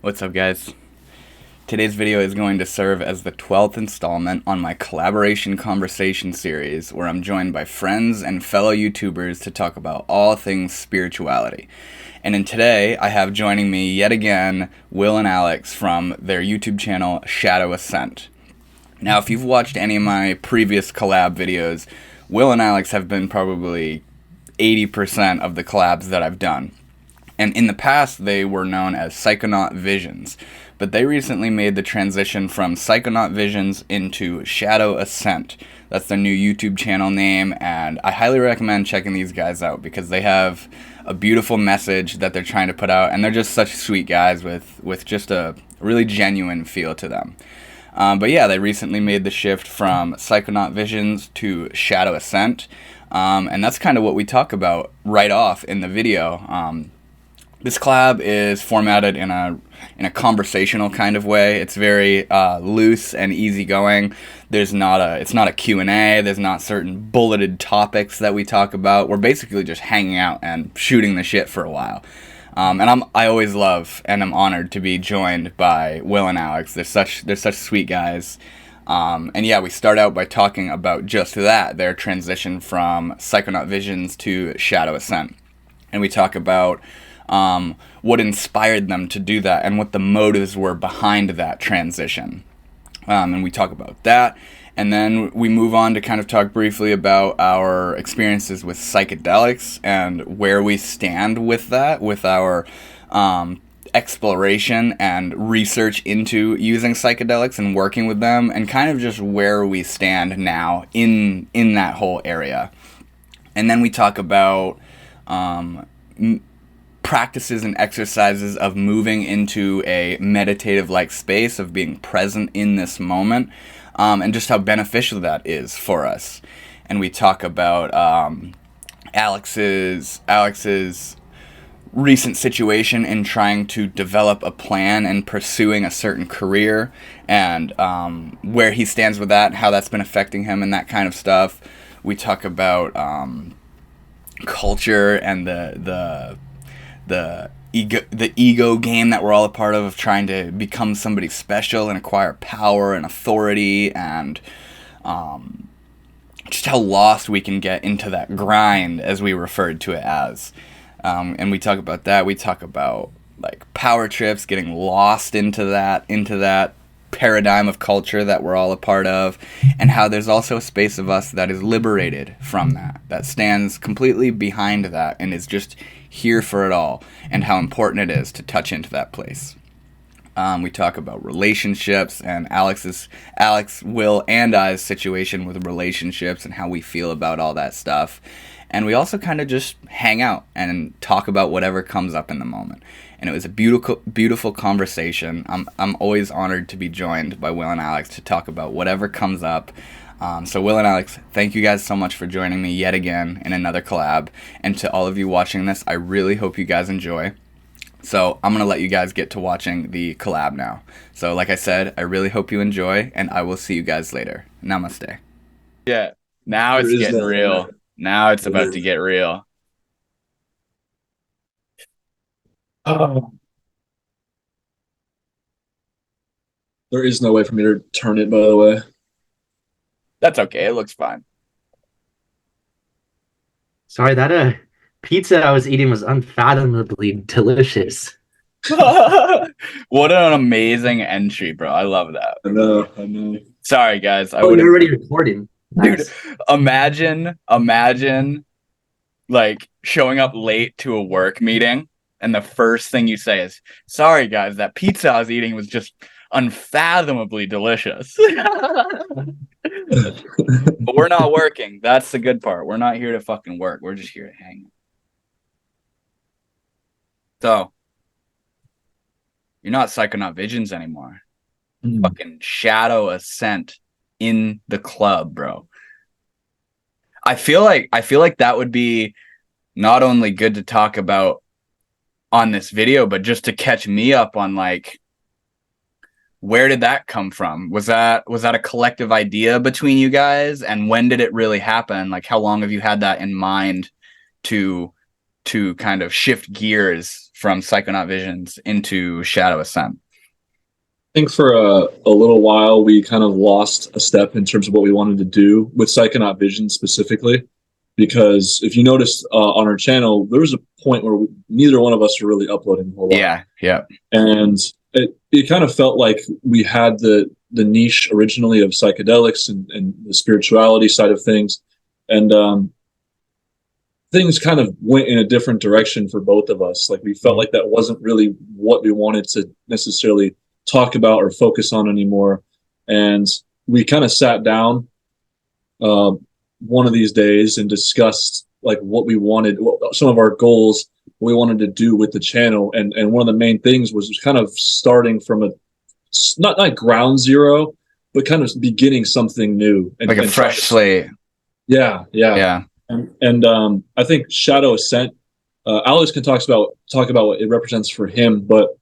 What's up, guys? Today's video is going to serve as the 12th installment on my collaboration conversation series, where I'm joined by friends and fellow YouTubers to talk about all things spirituality. And in today, I have joining me yet again Will and Alex from their YouTube channel ShadowAscent. Now, if you've watched any of my previous collab videos, Will and Alex have been probably 80% of the collabs that I've done. And in the past, they were known as PsychonautVisions, but they recently made the transition from PsychonautVisions into ShadowAscent. That's their new YouTube channel name, and I highly recommend checking these guys out because they have a beautiful message that they're trying to put out, and they're just such sweet guys with just a really genuine feel to them. But yeah, they recently made the shift from PsychonautVisions to ShadowAscent, and that's kind of what we talk about right off in the video. This collab is formatted in a conversational kind of way. It's very loose and easygoing. It's not a Q&A. There's not certain bulleted topics that we talk about. We're basically just hanging out and shooting the shit for a while. And I always love and I'm honored to be joined by Will and Alex. They're such sweet guys. And yeah, we start out by talking about just that, their transition from PsychonautVisions to ShadowAscent. And we talk about what inspired them to do that and what the motives were behind that transition. And we talk about that. And then we move on to kind of talk briefly about our experiences with psychedelics and where we stand with that, with our exploration and research into using psychedelics and working with them, and kind of just where we stand now in that whole area. And then we talk about practices and exercises of moving into a meditative-like space, of being present in this moment, and just how beneficial that is for us. And we talk about Alex's recent situation in trying to develop a plan and pursuing a certain career, and where he stands with that, how that's been affecting him, and that kind of stuff. We talk about culture and the ego game that we're all a part of trying to become somebody special and acquire power and authority, and just how lost we can get into that grind, as we referred to it as. And we talk about that. We talk about like power trips, getting lost into that paradigm of culture that we're all a part of, and how there's also a space of us that is liberated from that stands completely behind that and is just here for it all, and how important it is to touch into that place. We talk about relationships and Alex, Will, and I's situation with relationships and how we feel about all that stuff. And we also kind of just hang out and talk about whatever comes up in the moment. And it was a beautiful conversation. I'm always honored to be joined by Will and Alex to talk about whatever comes up. So Will and Alex, thank you guys so much for joining me yet again in another collab. And to all of you watching this, I really hope you guys enjoy. So I'm going to let you guys get to watching the collab now. So like I said, I really hope you enjoy, and I will see you guys later. Namaste. Yeah, now it's getting real. Now it's about to get real. Oh, there is no way for me to turn it, by the way. That's okay. It looks fine. Sorry, that pizza I was eating was unfathomably delicious. What an amazing entry, bro. I love that. I know. Sorry, guys. Oh, you're already recording. Dude, Nice. imagine like showing up late to a work meeting and the first thing you say is, "Sorry, guys, that pizza I was eating was just unfathomably delicious." But we're not working. That's the good part. We're not here to fucking work. We're just here to hang. So, you're not PsychonautVisions anymore. Fucking ShadowAscent in the club, bro. I feel like that would be not only good to talk about on this video, but just to catch me up on like, where did that come from? Was that a collective idea between you guys? And when did it really happen? Like, how long have you had that in mind to to kind of shift gears from PsychonautVisions into ShadowAscent? I think for a little while we kind of lost a step in terms of what we wanted to do with PsychonautVisions specifically, because if you noticed on our channel, there was a point where neither one of us were really uploading a whole lot. Yeah. And it kind of felt like we had the niche originally of psychedelics and the spirituality side of things, and things kind of went in a different direction for both of us. Like we felt like that wasn't really what we wanted to necessarily talk about or focus on anymore. And we kind of sat down one of these days and discussed like what we wanted, some of our goals, what we wanted to do with the channel. And one of the main things was kind of starting from a, not ground zero, but kind of beginning something new. Like a fresh slate. Yeah. And I think ShadowAscent, Alex can talk about what it represents for him, but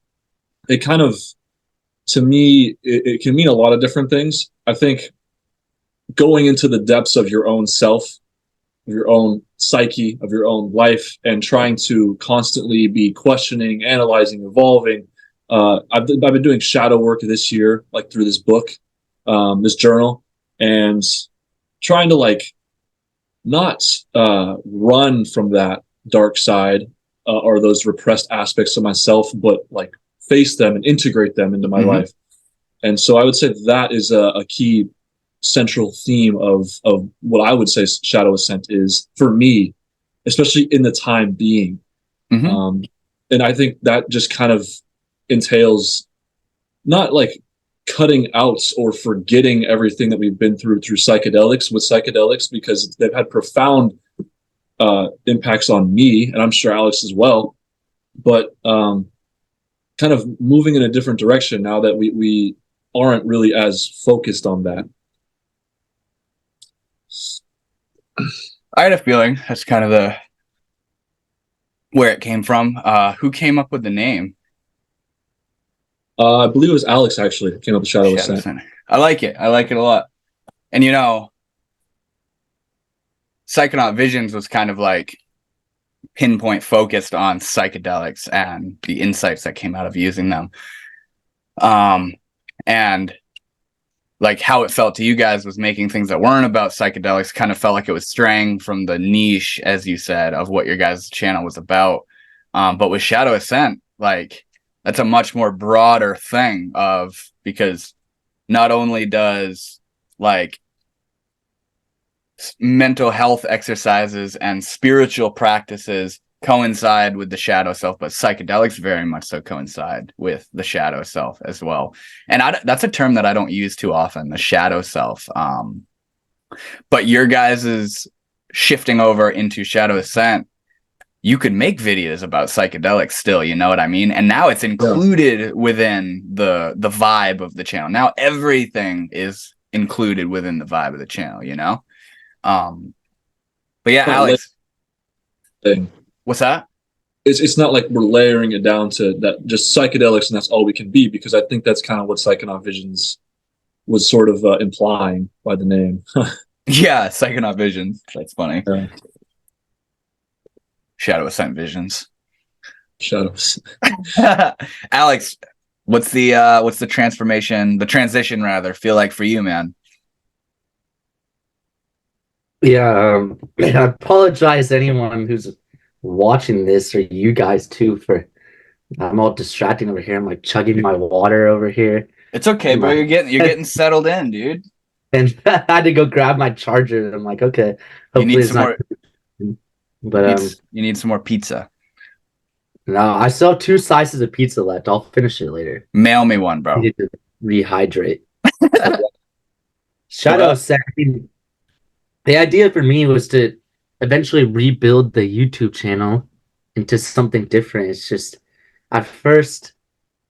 it kind of, to me, it can mean a lot of different things. I think going into the depths of your own self, of your own psyche, of your own life, and trying to constantly be questioning, analyzing, evolving. I've been doing shadow work this year, like through this book, this journal, and trying to like not run from that dark side or those repressed aspects of myself, but like face them and integrate them into my life. And so I would say that is a key central theme of what I would say ShadowAscent is for me, especially in the time being. And I think that just kind of entails not like cutting out or forgetting everything that we've been through psychedelics with psychedelics, because they've had profound impacts on me, and I'm sure Alex as well, but kind of moving in a different direction now that we aren't really as focused on that. I had a feeling that's kind of where it came from. Who came up with the name? I believe it was Alex actually that came up with ShadowAscent. I like it. I like it a lot. And you know, PsychonautVisions was kind of like pinpoint focused on psychedelics and the insights that came out of using them. And like how it felt to you guys was making things that weren't about psychedelics kind of felt like it was straying from the niche, as you said, of what your guys' channel was about. But with ShadowAscent, like that's a much more broader thing because not only does like mental health exercises and spiritual practices coincide with the shadow self, but psychedelics very much so coincide with the shadow self as well. And that's a term that I don't use too often, the shadow self. But your guys' shifting over into ShadowAscent, you could make videos about psychedelics still, you know what I mean? And now it's included within the vibe of the channel. Now everything is included within the vibe of the channel, you know? But yeah, Alex. What's that? It's not like we're layering it down to that just psychedelics and that's all we can be, because I think that's kind of what PsychonautVisions was sort of implying by the name. Yeah, PsychonautVisions. That's funny. Yeah. ShadowAscent Visions. Shadows. Alex, what's the transition rather feel like for you, man? Yeah, I apologize to anyone who's watching this, or you guys too, for I'm all distracting over here. I'm like chugging my water over here. It's okay, bro. You're getting settled in, dude. And I had to go grab my charger. And I'm like, okay, hopefully it's not. But you need some more pizza. No, I still have 2 slices of pizza left. I'll finish it later. Mail me one, bro. I need to rehydrate. ShadowAscent. The idea for me was to eventually rebuild the YouTube channel into something different. It's just, at first,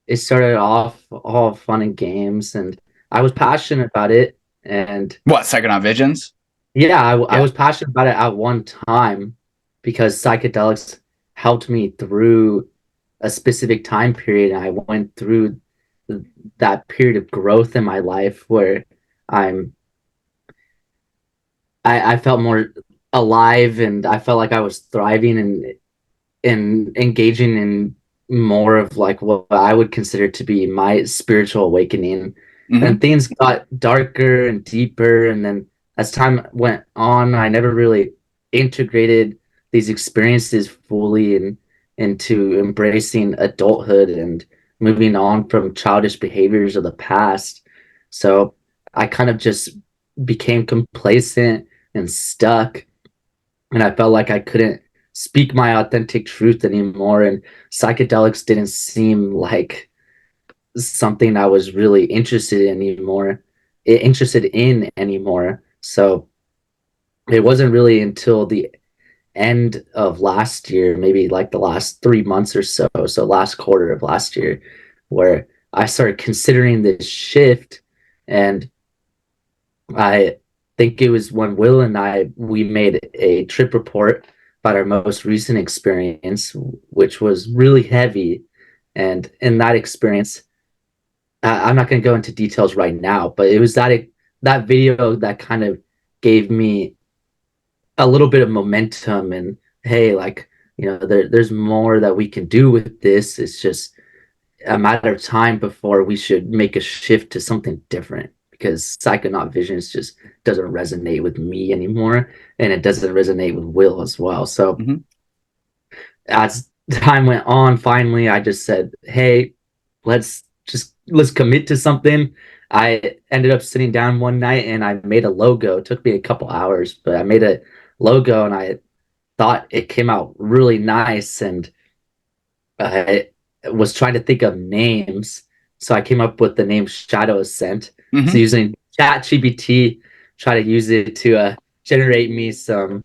it started off all fun and games, and I was passionate about it. And what, PsychonautVisions? Yeah, I was passionate about it at one time because psychedelics helped me through a specific time period. I went through that period of growth in my life where I felt more alive, and I felt like I was thriving, and and engaging in more of like what I would consider to be my spiritual awakening. And things got darker and deeper, and then as time went on, I never really integrated these experiences fully and into embracing adulthood and moving on from childish behaviors of the past. So I kind of just became complacent and stuck, and I felt like I couldn't speak my authentic truth anymore, and psychedelics didn't seem like something I was really interested in anymore. So it wasn't really until the end of last year, maybe like the last 3 months or so, so last quarter of last year, where I started considering this shift. And I think it was when Will and we made a trip report about our most recent experience, which was really heavy. And in that experience, I'm not going to go into details right now, but it was that video that kind of gave me a little bit of momentum, and hey, like, there's more that we can do with this. It's just a matter of time before we should make a shift to something different, because PsychonautVisions just doesn't resonate with me anymore, and it doesn't resonate with Will as well. So as time went on, finally I just said, hey, let's commit to something. I ended up sitting down one night and I made a logo. It took me a couple hours, but I made a logo and I thought it came out really nice. And I was trying to think of names, so I came up with the name ShadowAscent. So using ChatGPT, try to use it to generate me some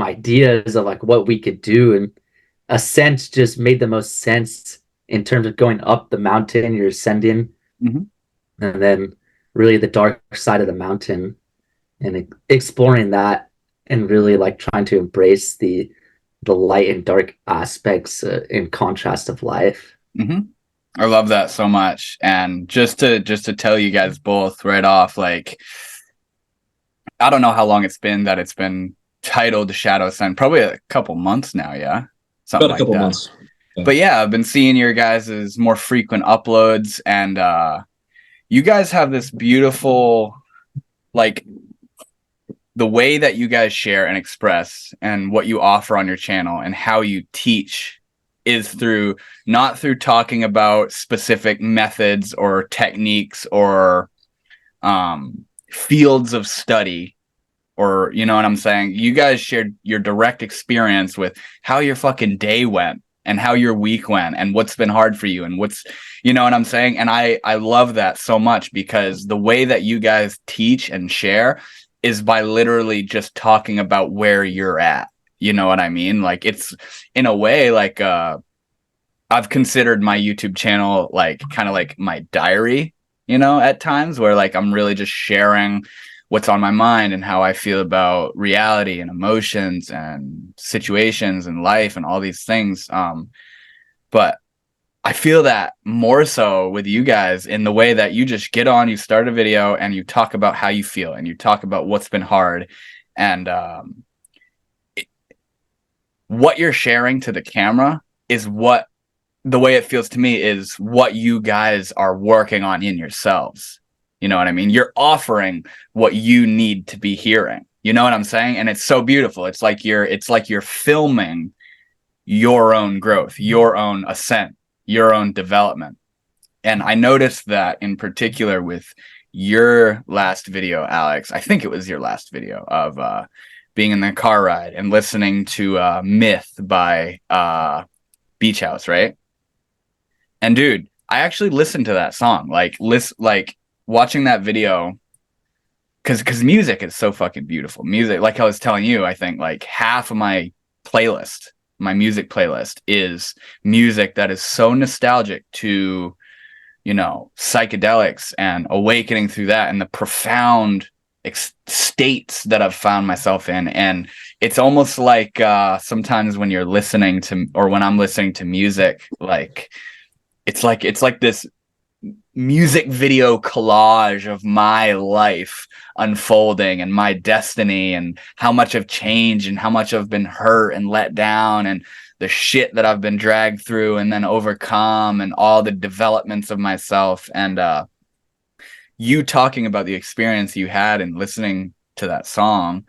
ideas of like what we could do. And ascent just made the most sense in terms of going up the mountain you're ascending, and then really the dark side of the mountain, and exploring that, and really like trying to embrace the light and dark aspects in contrast of life. I love that so much. And just to tell you guys both right off, like, I don't know how long it's been titled ShadowAscent, probably a couple months now. Yeah, something about a couple months. Yeah. But yeah, I've been seeing your guys' more frequent uploads, and you guys have this beautiful, like, the way that you guys share and express and what you offer on your channel and how you teach is not through talking about specific methods or techniques or fields of study, or, you know what I'm saying? You guys shared your direct experience with how your fucking day went and how your week went and what's been hard for you and what's, you know what I'm saying? And I love that so much, because the way that you guys teach and share is by literally just talking about where you're at. You know what I mean? Like, it's in a way like I've considered my YouTube channel like kind of like my diary, at times, where like I'm really just sharing what's on my mind and how I feel about reality and emotions and situations and life and all these things. But I feel that more so with you guys in the way that you just get on, you start a video and you talk about how you feel and you talk about what's been hard, and what you're sharing to the camera is what, the way it feels to me, is what you guys are working on in yourselves. You know what I mean? You're offering what you need to be hearing. You know what I'm saying? And it's so beautiful. It's like you're filming your own growth, your own ascent, your own development. And I noticed that in particular with your last video, Alex. I think it was your last video of being in the car ride and listening to Myth by Beach House, right? And dude, I actually listened to that song, like watching that video, because music is so fucking beautiful. Music, like I was telling you, I think like half of my music playlist is music that is so nostalgic to, psychedelics and awakening through that and the profound states that I've found myself in. And it's almost like sometimes when you're listening to, or when I'm listening to music, like it's like this music video collage of my life unfolding and my destiny and how much I've changed and how much I've been hurt and let down and the shit that I've been dragged through and then overcome and all the developments of myself. And you talking about the experience you had and listening to that song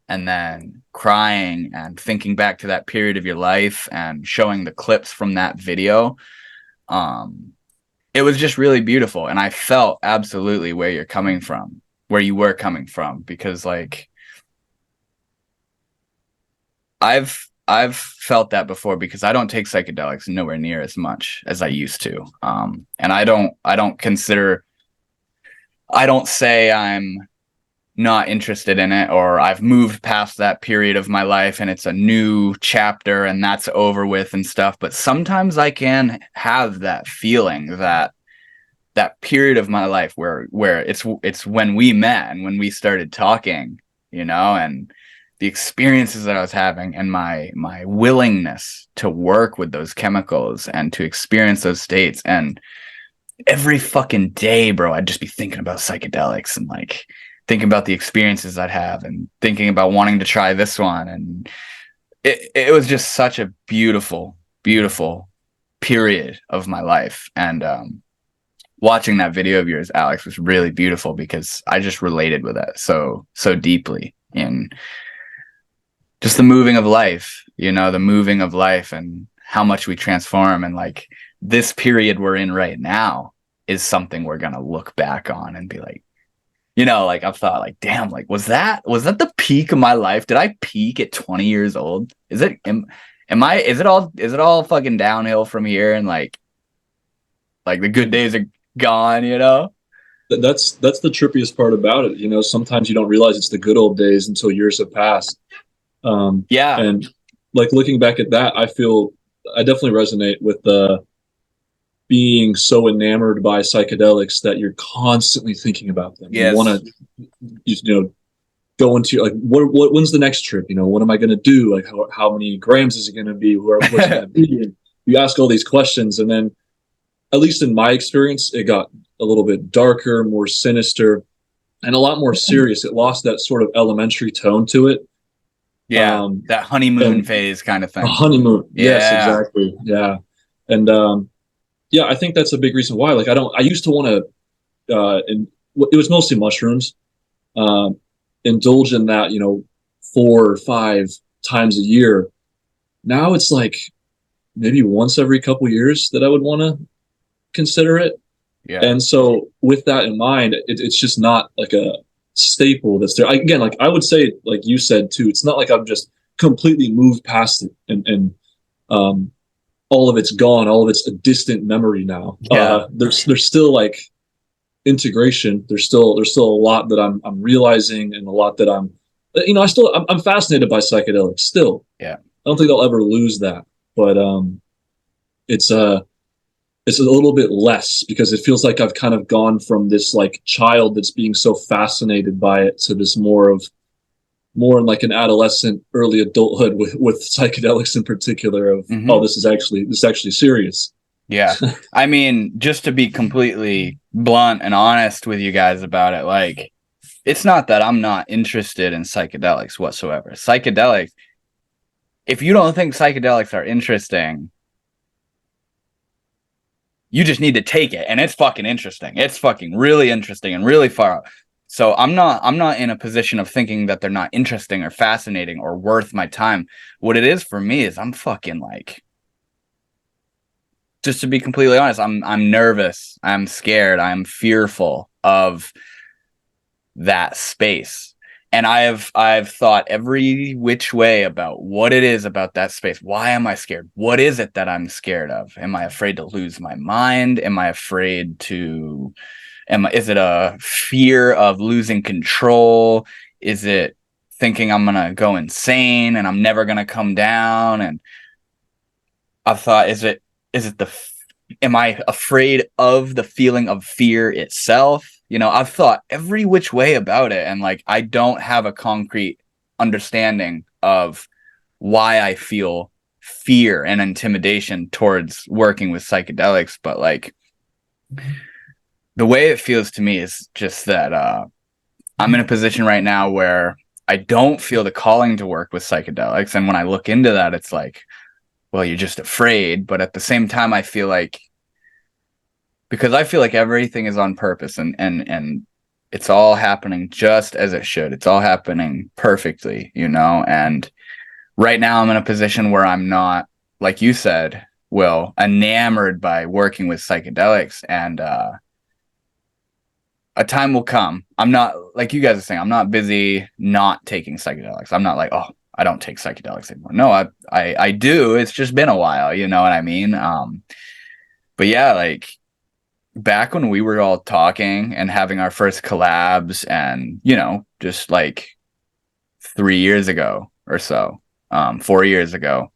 and then crying and thinking back to that period of your life and showing the clips from that video. It was just really beautiful. And I felt absolutely where you were coming from, because like I've felt that before, because I don't take psychedelics nowhere near as much as I used to. And I don't say I'm not interested in it, or I've moved past that period of my life and it's a new chapter and that's over with and stuff. But sometimes I can have that feeling that period of my life where it's when we met and when we started talking, and the experiences that I was having and my willingness to work with those chemicals and to experience those states. And every fucking day, bro, I'd just be thinking about psychedelics and like thinking about the experiences I'd have and thinking about wanting to try this one. And it was just such a beautiful, beautiful period of my life. And watching that video of yours, Alex, was really beautiful because I just related with it so deeply in just the moving of life, the moving of life and how much we transform. And like this period we're in right now is something we're going to look back on and be like, like I've thought like, damn, like, was that the peak of my life? Did I peak at 20 years old? Is it all fucking downhill from here? And like the good days are gone, That's the trippiest part about it. Sometimes you don't realize it's the good old days until years have passed. And like looking back at that, I definitely resonate with being so enamored by psychedelics that you're constantly thinking about them. Yes. You want to, go into like, when's the next trip? What am I going to do? Like, how many grams is it going to be? What's it going to be? And you ask all these questions, and then, at least in my experience, it got a little bit darker, more sinister, and a lot more serious. It lost that sort of elementary tone to it. Yeah, that honeymoon phase kind of thing. A honeymoon. Yeah. Yes, exactly. Yeah. And I think that's a big reason why. Like, I used to want to, and it was mostly mushrooms, indulge in that, 4 or 5 times a year. Now it's like maybe once every couple years that I would want to consider it. Yeah. And so with that in mind, it's just not like a staple that's there. Again, like I would say, like you said too, it's not like I've just completely moved past it and all of it's gone, all of it's a distant memory now. Yeah. There's still like integration. There's still a lot that I'm realizing, and a lot that I'm fascinated by psychedelics still. Yeah. I don't think I'll ever lose that, but it's a little bit less, because it feels like I've kind of gone from this like child that's being so fascinated by it to this more in like an adolescent, early adulthood with psychedelics in particular of, oh, this is actually serious. Yeah. I mean, just to be completely blunt and honest with you guys about it, like, it's not that I'm not interested in psychedelics whatsoever. Psychedelics, if you don't think psychedelics are interesting, you just need to take it, and it's fucking interesting. It's fucking really interesting and really far out. So I'm not in a position of thinking that they're not interesting or fascinating or worth my time. What it is for me is I'm fucking like, just to be completely honest, I'm nervous, I'm scared, I'm fearful of that space. And I've thought every which way about what it is about that space. Why am I scared? What is it that I'm scared of? Am I afraid to lose my mind? Am I afraid to is it a fear of losing control? Is it thinking I'm gonna go insane and I'm never gonna come down? And I've thought, am I afraid of the feeling of fear itself? I've thought every which way about it, and like I don't have a concrete understanding of why I feel fear and intimidation towards working with psychedelics. But like, the way it feels to me is just that I'm in a position right now where I don't feel the calling to work with psychedelics. And when I look into that, it's like, well, you're just afraid. But at the same time, I feel like, because I feel like everything is on purpose, and it's all happening just as it should. It's all happening perfectly, you know? And right now I'm in a position where I'm not, like you said, Will, enamored by working with psychedelics. And a time will come. I'm not, like you guys are saying, I'm not busy not taking psychedelics. I'm not like, oh, I don't take psychedelics anymore. No, I do. It's just been a while, you know what I mean? But yeah, like back when we were all talking and having our first collabs, and, you know, just like 3 years ago or so, 4 years ago,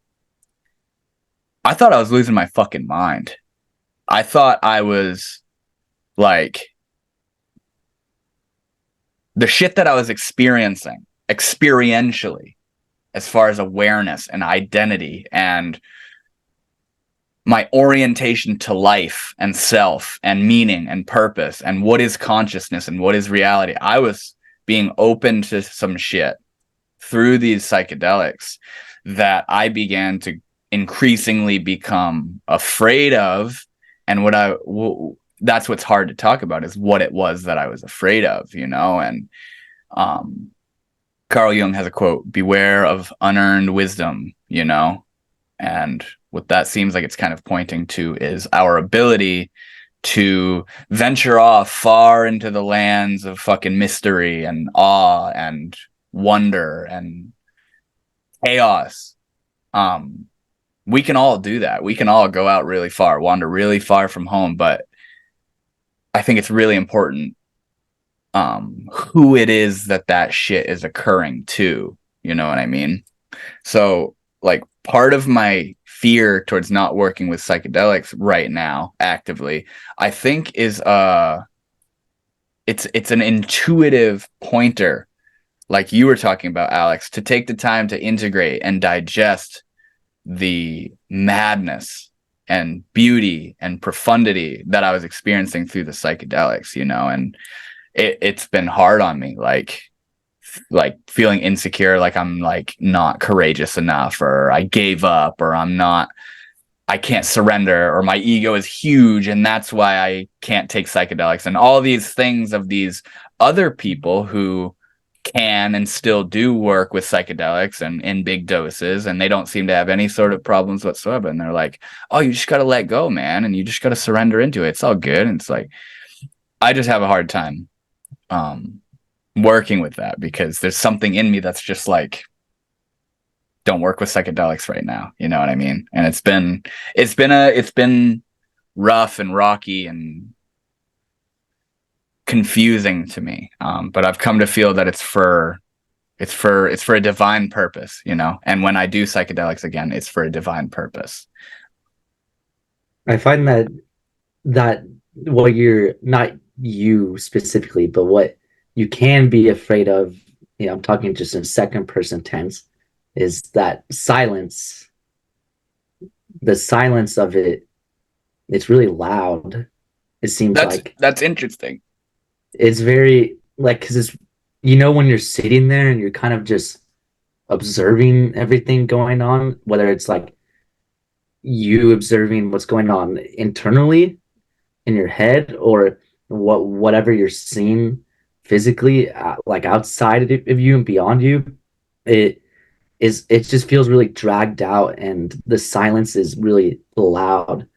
I thought I was losing my fucking mind. I thought I was like, the shit that I was experiencing experientially, as far as awareness and identity and my orientation to life and self and meaning and purpose and what is consciousness and what is reality. I was being open to some shit through these psychedelics that I began to increasingly become afraid of. And that's what's hard to talk about, is what it was that I was afraid of, you know? And Carl Jung has a quote, beware of unearned wisdom, you know? And what that seems like it's kind of pointing to is our ability to venture off far into the lands of fucking mystery and awe and wonder and chaos. We can all do that. We can all go out really far, wander really far from home, but I think it's really important who it is that shit is occurring to, you know what I mean? So like part of my fear towards not working with psychedelics right now actively, I think is it's an intuitive pointer, like you were talking about, Alex, to take the time to integrate and digest the madness and beauty and profundity that I was experiencing through the psychedelics, you know? And it's been hard on me, like feeling insecure, like I'm like not courageous enough, or I gave up, or I can't surrender, or my ego is huge and that's why I can't take psychedelics, and all these things of these other people who can and still do work with psychedelics and in big doses, and they don't seem to have any sort of problems whatsoever. And they're like, oh, you just got to let go, man, and you just got to surrender into it. It's all good. And it's like, I just have a hard time working with that, because there's something in me that's just like, don't work with psychedelics right now, you know what I mean? And it's been rough and rocky and confusing to me, but I've come to feel that it's for a divine purpose, you know? And when I do psychedelics again, it's for a divine purpose. I find that what you're, not you specifically, but what you can be afraid of, you know, I'm talking just in second person tense, is that silence. The silence of it, it's really loud. It seems that's interesting. It's very like, because it's, you know, when you're sitting there and you're kind of just observing everything going on, whether it's like you observing what's going on internally in your head, or whatever you're seeing physically, like outside of you and beyond you, it just feels really dragged out, and the silence is really loud.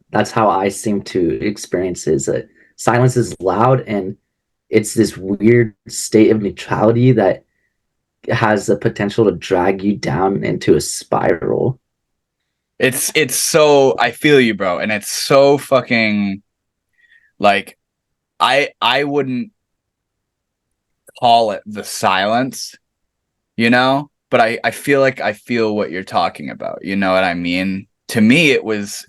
That's how I seem to experience it, is that silence is loud, and it's this weird state of neutrality that has the potential to drag you down into a spiral. It's so, I feel you, bro, and it's so fucking, like, I wouldn't call it the silence, you know, but I feel like I feel what you're talking about, you know what I mean? To me, it was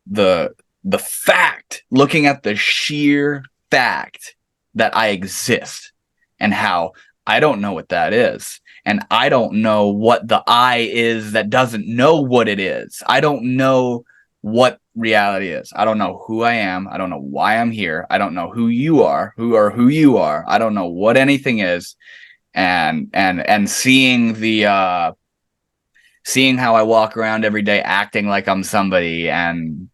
the fact, looking at the sheer fact that I exist, and how I don't know what that is. And I don't know what the I is that doesn't know what it is. I don't know what reality is. I don't know who I am. I don't know why I'm here. I don't know who you are, who you are. I don't know what anything is. And seeing the seeing how I walk around every day acting like I'm somebody, and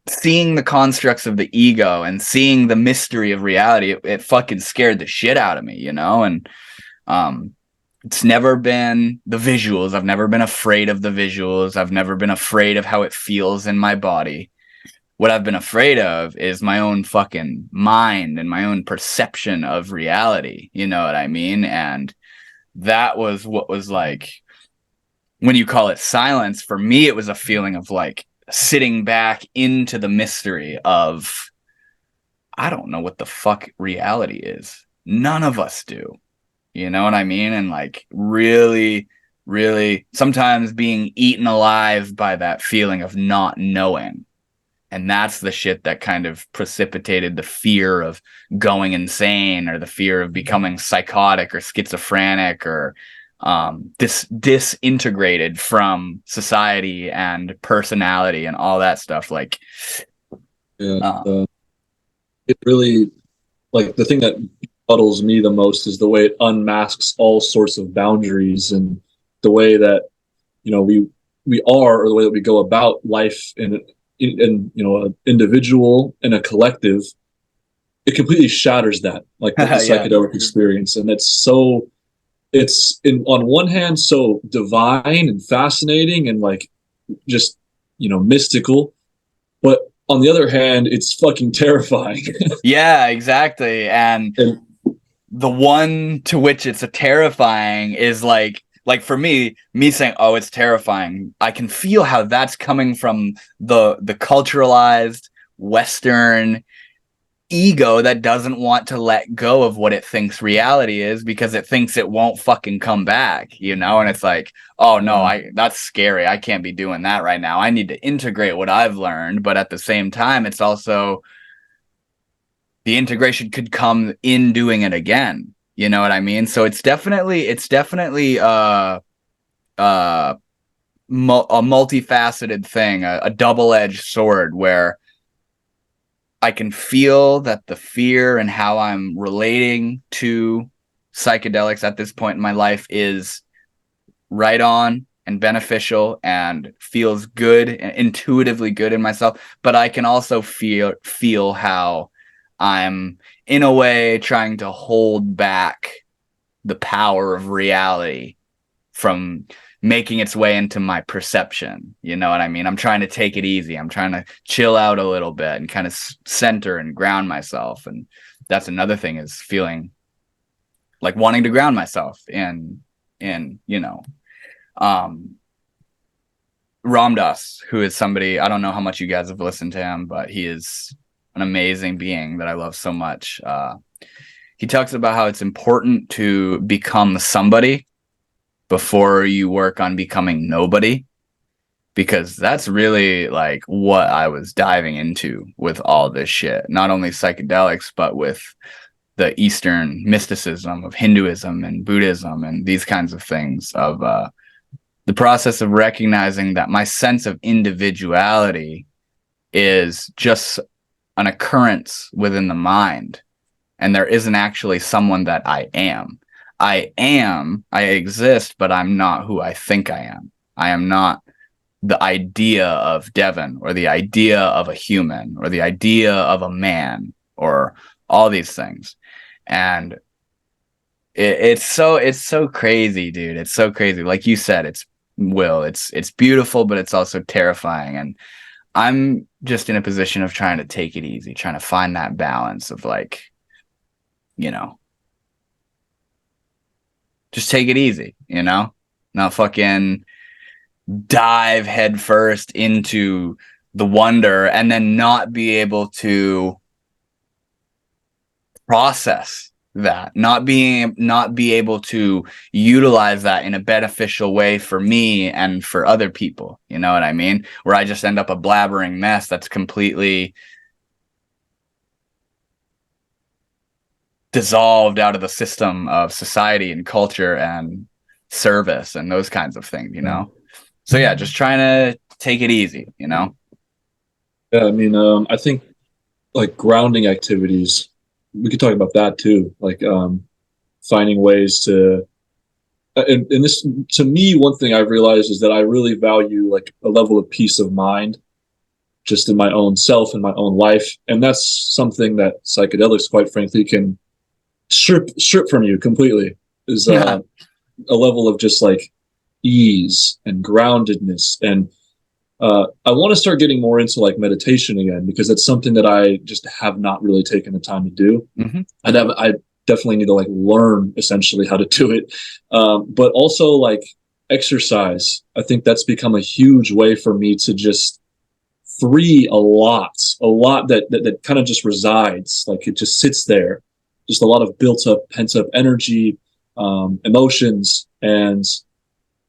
seeing the constructs of the ego and seeing the mystery of reality, it fucking scared the shit out of me, you know? And it's never been the visuals. I've never been afraid of the visuals. I've never been afraid of how it feels in my body. What I've been afraid of is my own fucking mind and my own perception of reality. You know what I mean? And that was what was like, when you call it silence, for me, it was a feeling of like sitting back into the mystery of, I don't know what the fuck reality is. None of us do. You know what I mean? And like really, really sometimes being eaten alive by that feeling of not knowing. And that's the shit that kind of precipitated the fear of going insane, or the fear of becoming psychotic or schizophrenic, or disintegrated from society and personality and all that stuff. Like, it really, like, the thing that puddles me the most is the way it unmasks all sorts of boundaries, and the way that, you know, we are, or the way that we go about life in you know, an individual and a collective. It completely shatters that, like, the psychedelic experience. And it's on one hand so divine and fascinating and like just, you know, mystical, but on the other hand, it's fucking terrifying. Yeah, exactly. And the one to which it's a terrifying is like for me saying, oh, it's terrifying, I can feel how that's coming from the culturalized Western ego that doesn't want to let go of what it thinks reality is, because it thinks it won't fucking come back, you know? And it's like, oh no, that's scary. I can't be doing that right now. I need to integrate what I've learned. But at the same time, it's also, the integration could come in doing it again. You know what I mean? So it's definitely a multifaceted thing, a double-edged sword, where I can feel that the fear and how I'm relating to psychedelics at this point in my life is right on and beneficial and feels good and intuitively good in myself. But I can also feel how I'm, in a way, trying to hold back the power of reality from making its way into my perception. You know what I mean? I'm trying to take it easy. I'm trying to chill out a little bit and kind of center and ground myself. And that's another thing, is feeling like wanting to ground myself in, you know, Ram Dass, who is somebody, I don't know how much you guys have listened to him, but he is an amazing being that I love so much. He talks about how it's important to become somebody before you work on becoming nobody, because that's really like what I was diving into with all this shit. Not only psychedelics, but with the Eastern mysticism of Hinduism and Buddhism and these kinds of things, of the process of recognizing that my sense of individuality is just an occurrence within the mind, and there isn't actually someone that I am. I exist, but I'm not who I think I am. I am not the idea of Devon, or the idea of a human, or the idea of a man, or all these things. And it's so crazy, dude. It's so crazy. Like you said, it's beautiful, but it's also terrifying. And I'm just in a position of trying to take it easy, trying to find that balance of, like, you know, just take it easy, you know, not fucking dive headfirst into the wonder and then not be able to process that, not be able to utilize that in a beneficial way for me and for other people. You know what I mean? Where I just end up a blabbering mess that's completely dissolved out of the system of society and culture and service and those kinds of things, you know? So yeah, just trying to take it easy, you know? Yeah, I mean, I think like grounding activities, we could talk about that too. Like finding ways to, and this, to me, one thing I've realized is that I really value like a level of peace of mind just in my own self and my own life. And that's something that psychedelics, quite frankly, can strip from you completely, is Yeah. a level of just like ease and groundedness. And I want to start getting more into like meditation again, because it's something that I just have not really taken the time to do. Mm-hmm. I definitely need to like learn essentially how to do it. But also like exercise. I think that's become a huge way for me to just free a lot that kind of just resides. Like it just sits there, just a lot of built up, pent up energy, emotions, and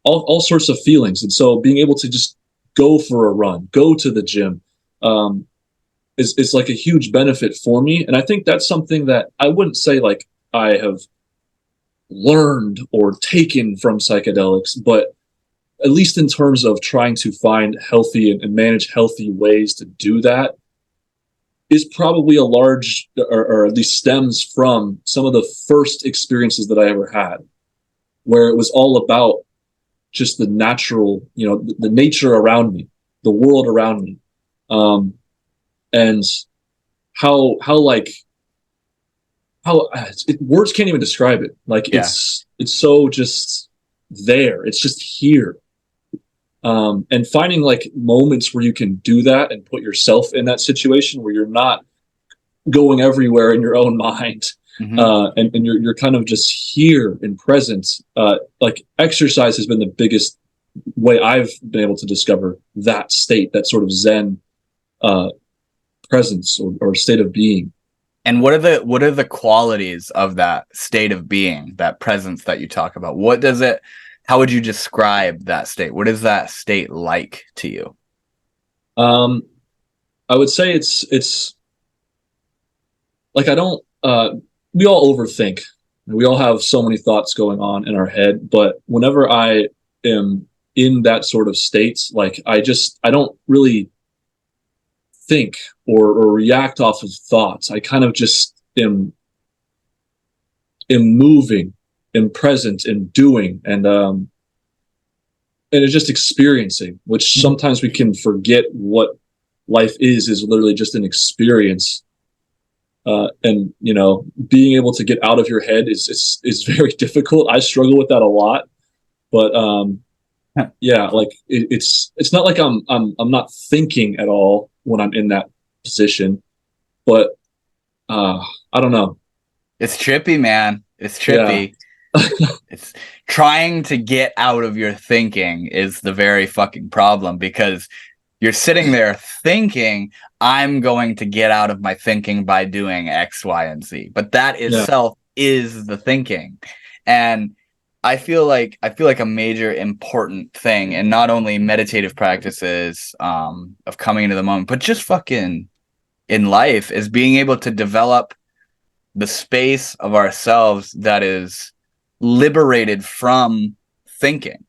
all sorts of feelings. And so being able to just go for a run, go to the gym, um, is like a huge benefit for me. And I think that's something that I wouldn't say like I have learned or taken from psychedelics, but at least in terms of trying to find healthy and manage healthy ways to do that, is probably a large, or at least stems from some of the first experiences that I ever had, where it was all about just the natural, the nature around me, the world around me, and how like how words can't even describe it. Like Yeah. it's so just there. It's just here. And finding like moments where you can do that and put yourself in that situation where you're not going everywhere in your own mind, Mm-hmm. and you're kind of just here in presence. Like exercise has been the biggest way I've been able to discover that state, that sort of Zen uh, presence or state of being. And what are the qualities of that state of being, that presence that you talk about? How would you describe that state? What is that state like to you? I would say it's like I don't. We all overthink. We all have so many thoughts going on in our head. But whenever I am in that sort of state, like I don't really think or react off of thoughts. I kind of just am moving, am present, am doing, and it's just experiencing, which sometimes we can forget what life is literally just an experience. And being able to get out of your head is very difficult. I struggle with that a lot, but yeah, like it's not like I'm not thinking at all when I'm in that position, but I don't know. It's trippy, man. It's Yeah. trippy. It's trying to get out of your thinking is the very fucking problem, because you're sitting there thinking, I'm going to get out of my thinking by doing X, Y, and Z. But that itself is the thinking. And I feel like a major important thing, and not only meditative practices of coming into the moment, but just fucking in life, is being able to develop the space of ourselves that is liberated from thinking,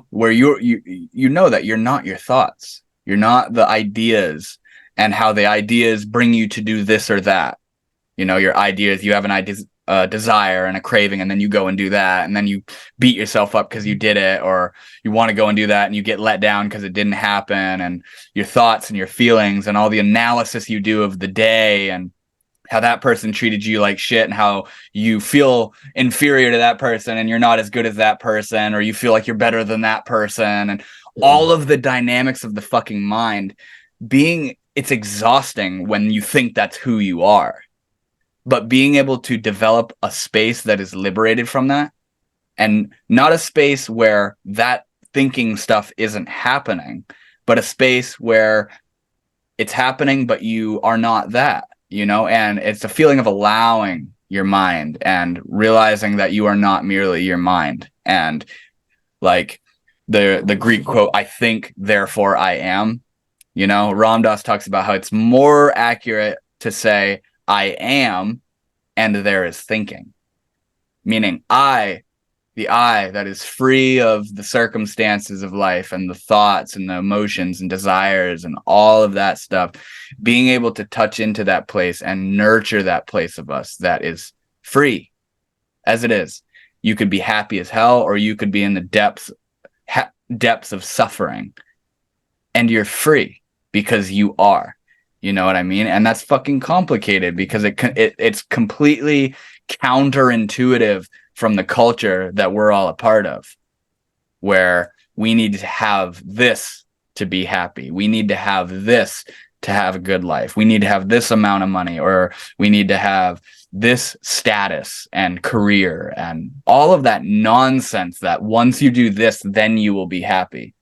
where you know that you're not your thoughts, you're not the ideas, and how the ideas bring you to do this or that. Your ideas, you have an idea, a desire and a craving, and then you go and do that, and then you beat yourself up because you did it, or you want to go and do that and you get let down because it didn't happen. And your thoughts and your feelings and all the analysis you do of the day, and how that person treated you like shit, and how you feel inferior to that person and you're not as good as that person, or you feel like you're better than that person, and all of the dynamics of the fucking mind. It's exhausting when you think that's who you are, but being able to develop a space that is liberated from that, and not a space where that thinking stuff isn't happening, but a space where it's happening but you are not that. And it's a feeling of allowing your mind and realizing that you are not merely your mind. And like the Greek quote, I think, therefore I am. Ram Dass talks about how it's more accurate to say I am and there is thinking, meaning I the I that is free of the circumstances of life and the thoughts and the emotions and desires and all of that stuff, being able to touch into that place and nurture that place of us that is free as it is. You could be happy as hell, or you could be in the depths of suffering, and you're free because you are. You know what I mean? And that's fucking complicated because it's completely counterintuitive from the culture that we're all a part of, where we need to have this to be happy. We need to have this to have a good life. We need to have this amount of money, or we need to have this status and career and all of that nonsense that once you do this, then you will be happy.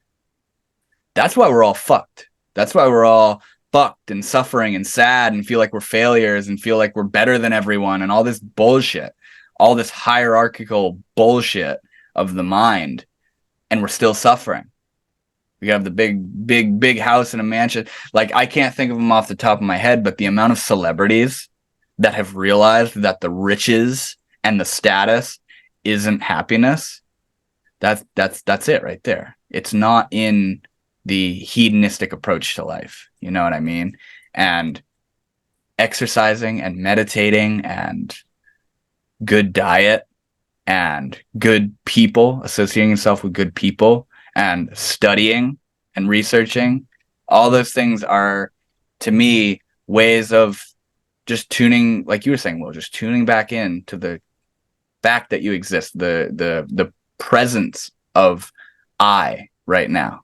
That's why we're all fucked. That's why we're all fucked and suffering and sad and feel like we're failures and feel like we're better than everyone and all this bullshit, all this hierarchical bullshit of the mind. And we're still suffering. We have the big house and a mansion. Like, I can't think of them off the top of my head, but the amount of celebrities that have realized that the riches and the status isn't happiness. That's it right there. It's not in the hedonistic approach to life. You know what I mean? And exercising and meditating and good diet and good people, associating yourself with good people and studying and researching, all those things are, to me, ways of just tuning, like you were saying, Will, just tuning back in to the fact that you exist, the presence of I right now.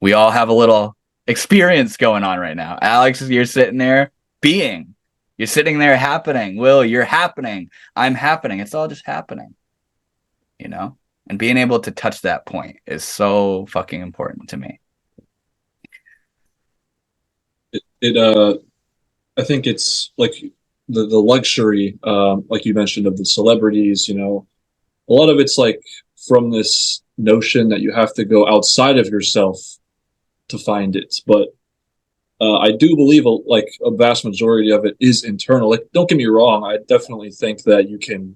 We all have a little experience going on right now. Alex, you're sitting there being. You're sitting there happening. Will, you're happening. I'm happening. It's all just happening. You know? And being able to touch that point is so fucking important to me. I think it's like the luxury, like you mentioned, of the celebrities, you know, a lot of it's like from this notion that you have to go outside of yourself to find it. But I do believe like a vast majority of it is internal. Like, don't get me wrong. I definitely think that you can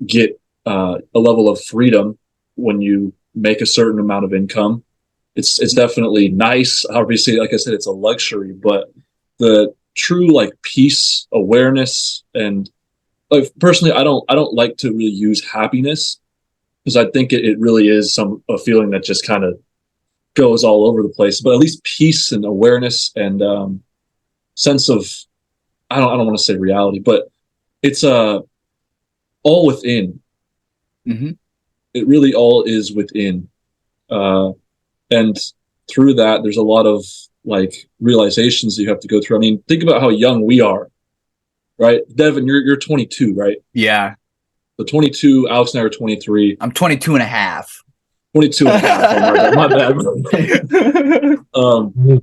get a level of freedom when you make a certain amount of income. It's definitely nice. Obviously, like I said, it's a luxury, but the true like peace, awareness, and like personally, I don't like to really use happiness because I think it really is a feeling that just kind of goes all over the place. But at least peace and awareness and sense of I don't want to say reality, but it's all within. Mm-hmm. It really all is within, and through that, there's a lot of like realizations that you have to go through. I mean, think about how young we are, right? Devon, you're 22, right? Yeah. So 22, Alex and I are 23. I'm 22 and a half. 22 and a half. Oh, my bad.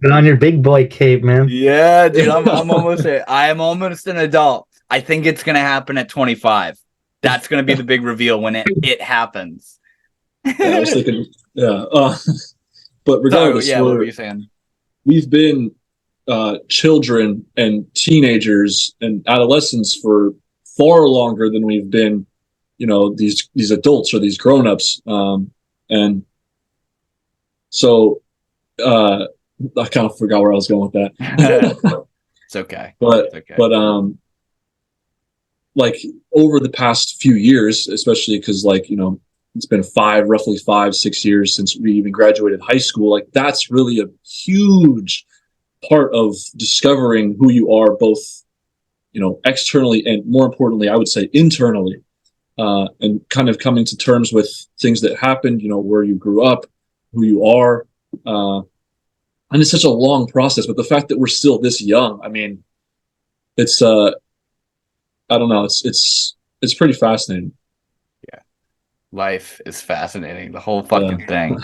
Put on your big boy cape, man. Yeah, dude, I'm almost an adult. I think it's gonna happen at 25. That's gonna be the big reveal when it happens. Yeah, I was thinking, yeah. But regardless, what were you saying? We've been children and teenagers and adolescents for far longer than we've been, you know, these adults or these grown-ups. And so I kind of forgot where I was going with that. It's okay. But like over the past few years, especially because like, you know, it's been roughly 5-6 years since we even graduated high school. Like that's really a huge part of discovering who you are, both, you know, externally and more importantly, I would say internally, and kind of coming to terms with things that happened, you know, where you grew up, who you are. And it's such a long process, but the fact that we're still this young, I mean, it's, I don't know. It's pretty fascinating. Yeah. Life is fascinating. The whole fucking thing.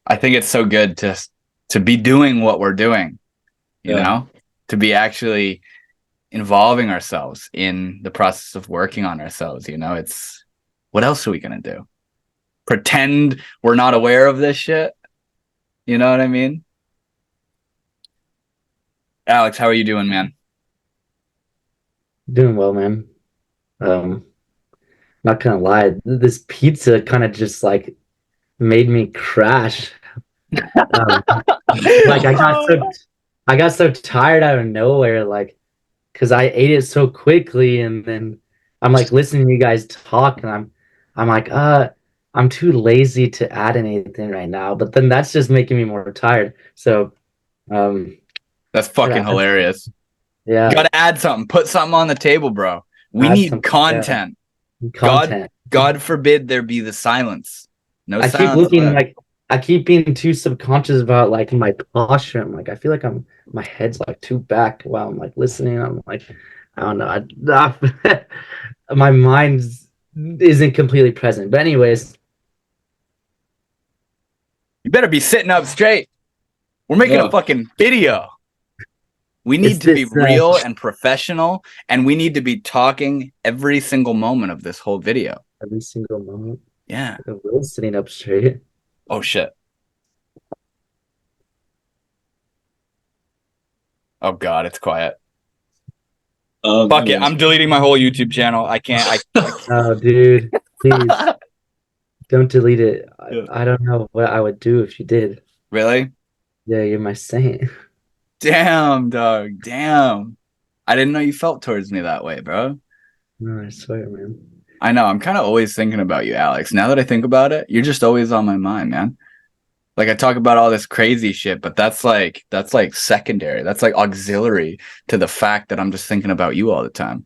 I think it's so good to be doing what we're doing, you know, to be actually involving ourselves in the process of working on ourselves. You know, it's, what else are we going to do? Pretend we're not aware of this shit. You know what I mean? Alex, how are you doing, man? Doing well, man. not gonna lie, this pizza kind of just like made me crash. Like I got so tired out of nowhere, like because I ate it so quickly, and then I'm like listening to you guys talk, and I'm like, I'm too lazy to add anything right now. But then that's just making me more tired. So, that's fucking hilarious. Yeah, gotta add something. Put something on the table, bro. We need content. Content. God forbid there be the silence. No I silence. keep looking like I keep being too subconscious about like my posture. I'm like, I feel like my head's like too back while I'm like listening. I'm like, I don't know. My mind isn't completely present. But anyways, you better be sitting up straight. We're making a fucking video. We need to be real and professional, and we need to be talking every single moment of this whole video. Every single moment. Yeah. We're sitting up straight. Oh shit. Oh god, it's quiet. Fuck it, I'm deleting my whole YouTube channel. I can't. Oh, dude, please don't delete it. I don't know what I would do if you did. Really? Yeah, you're my saint. Damn, dog. Damn. I didn't know you felt towards me that way, bro. No, I swear, man. I know. I'm kind of always thinking about you, Alex. Now that I think about it, you're just always on my mind, man. Like I talk about all this crazy shit, but that's like secondary. That's like auxiliary to the fact that I'm just thinking about you all the time.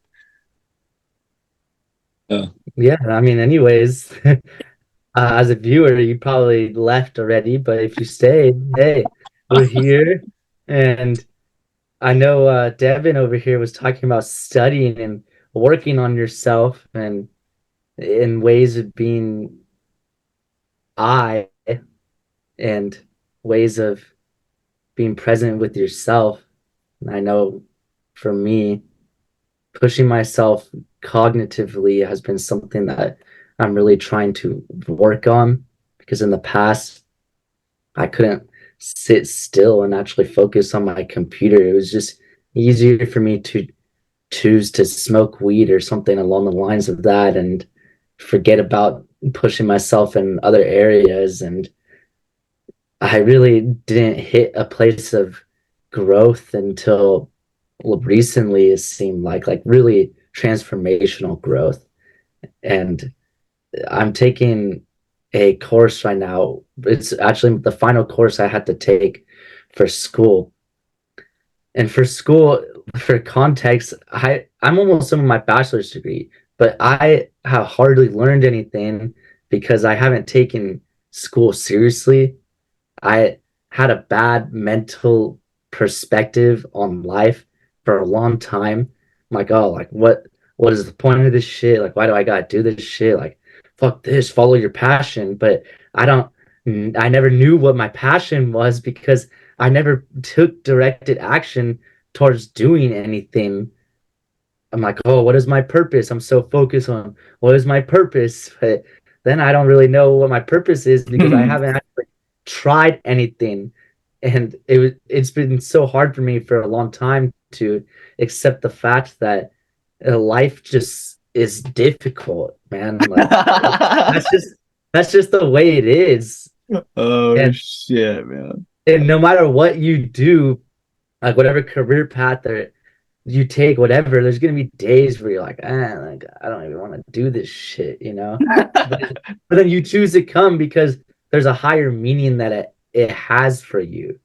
Yeah, I mean, anyways, as a viewer, you probably left already, but if you stayed, hey, we're here. And I know Devon over here was talking about studying and working on yourself and in ways of being I and ways of being present with yourself. And I know for me, pushing myself cognitively has been something that I'm really trying to work on, because in the past I couldn't sit still and actually focus on my computer. It was just easier for me to choose to smoke weed or something along the lines of that and forget about pushing myself in other areas. And I really didn't hit a place of growth until recently. It seemed like really transformational growth. And I'm taking a course right now. It's actually the final course I had to take for school. And for school, for context, I'm almost done with my bachelor's degree, but I have hardly learned anything because I haven't taken school seriously. I had a bad mental perspective on life for a long time. I'm like, oh, like what is the point of this shit? Like, why do I gotta do this shit? Like, fuck this, follow your passion. But I never knew what my passion was because I never took directed action towards doing anything. I'm like, oh, what is my purpose? I'm so focused on what is my purpose, but then I don't really know what my purpose is because I haven't actually tried anything. And it's been so hard for me for a long time to accept the fact that life just is difficult, man. Like that's just the way it is. Oh shit, man. And no matter what you do, like whatever career path that you take, whatever, there's gonna be days where you're like, like I don't even want to do this shit, you know. but then you choose to come because there's a higher meaning that it has for you.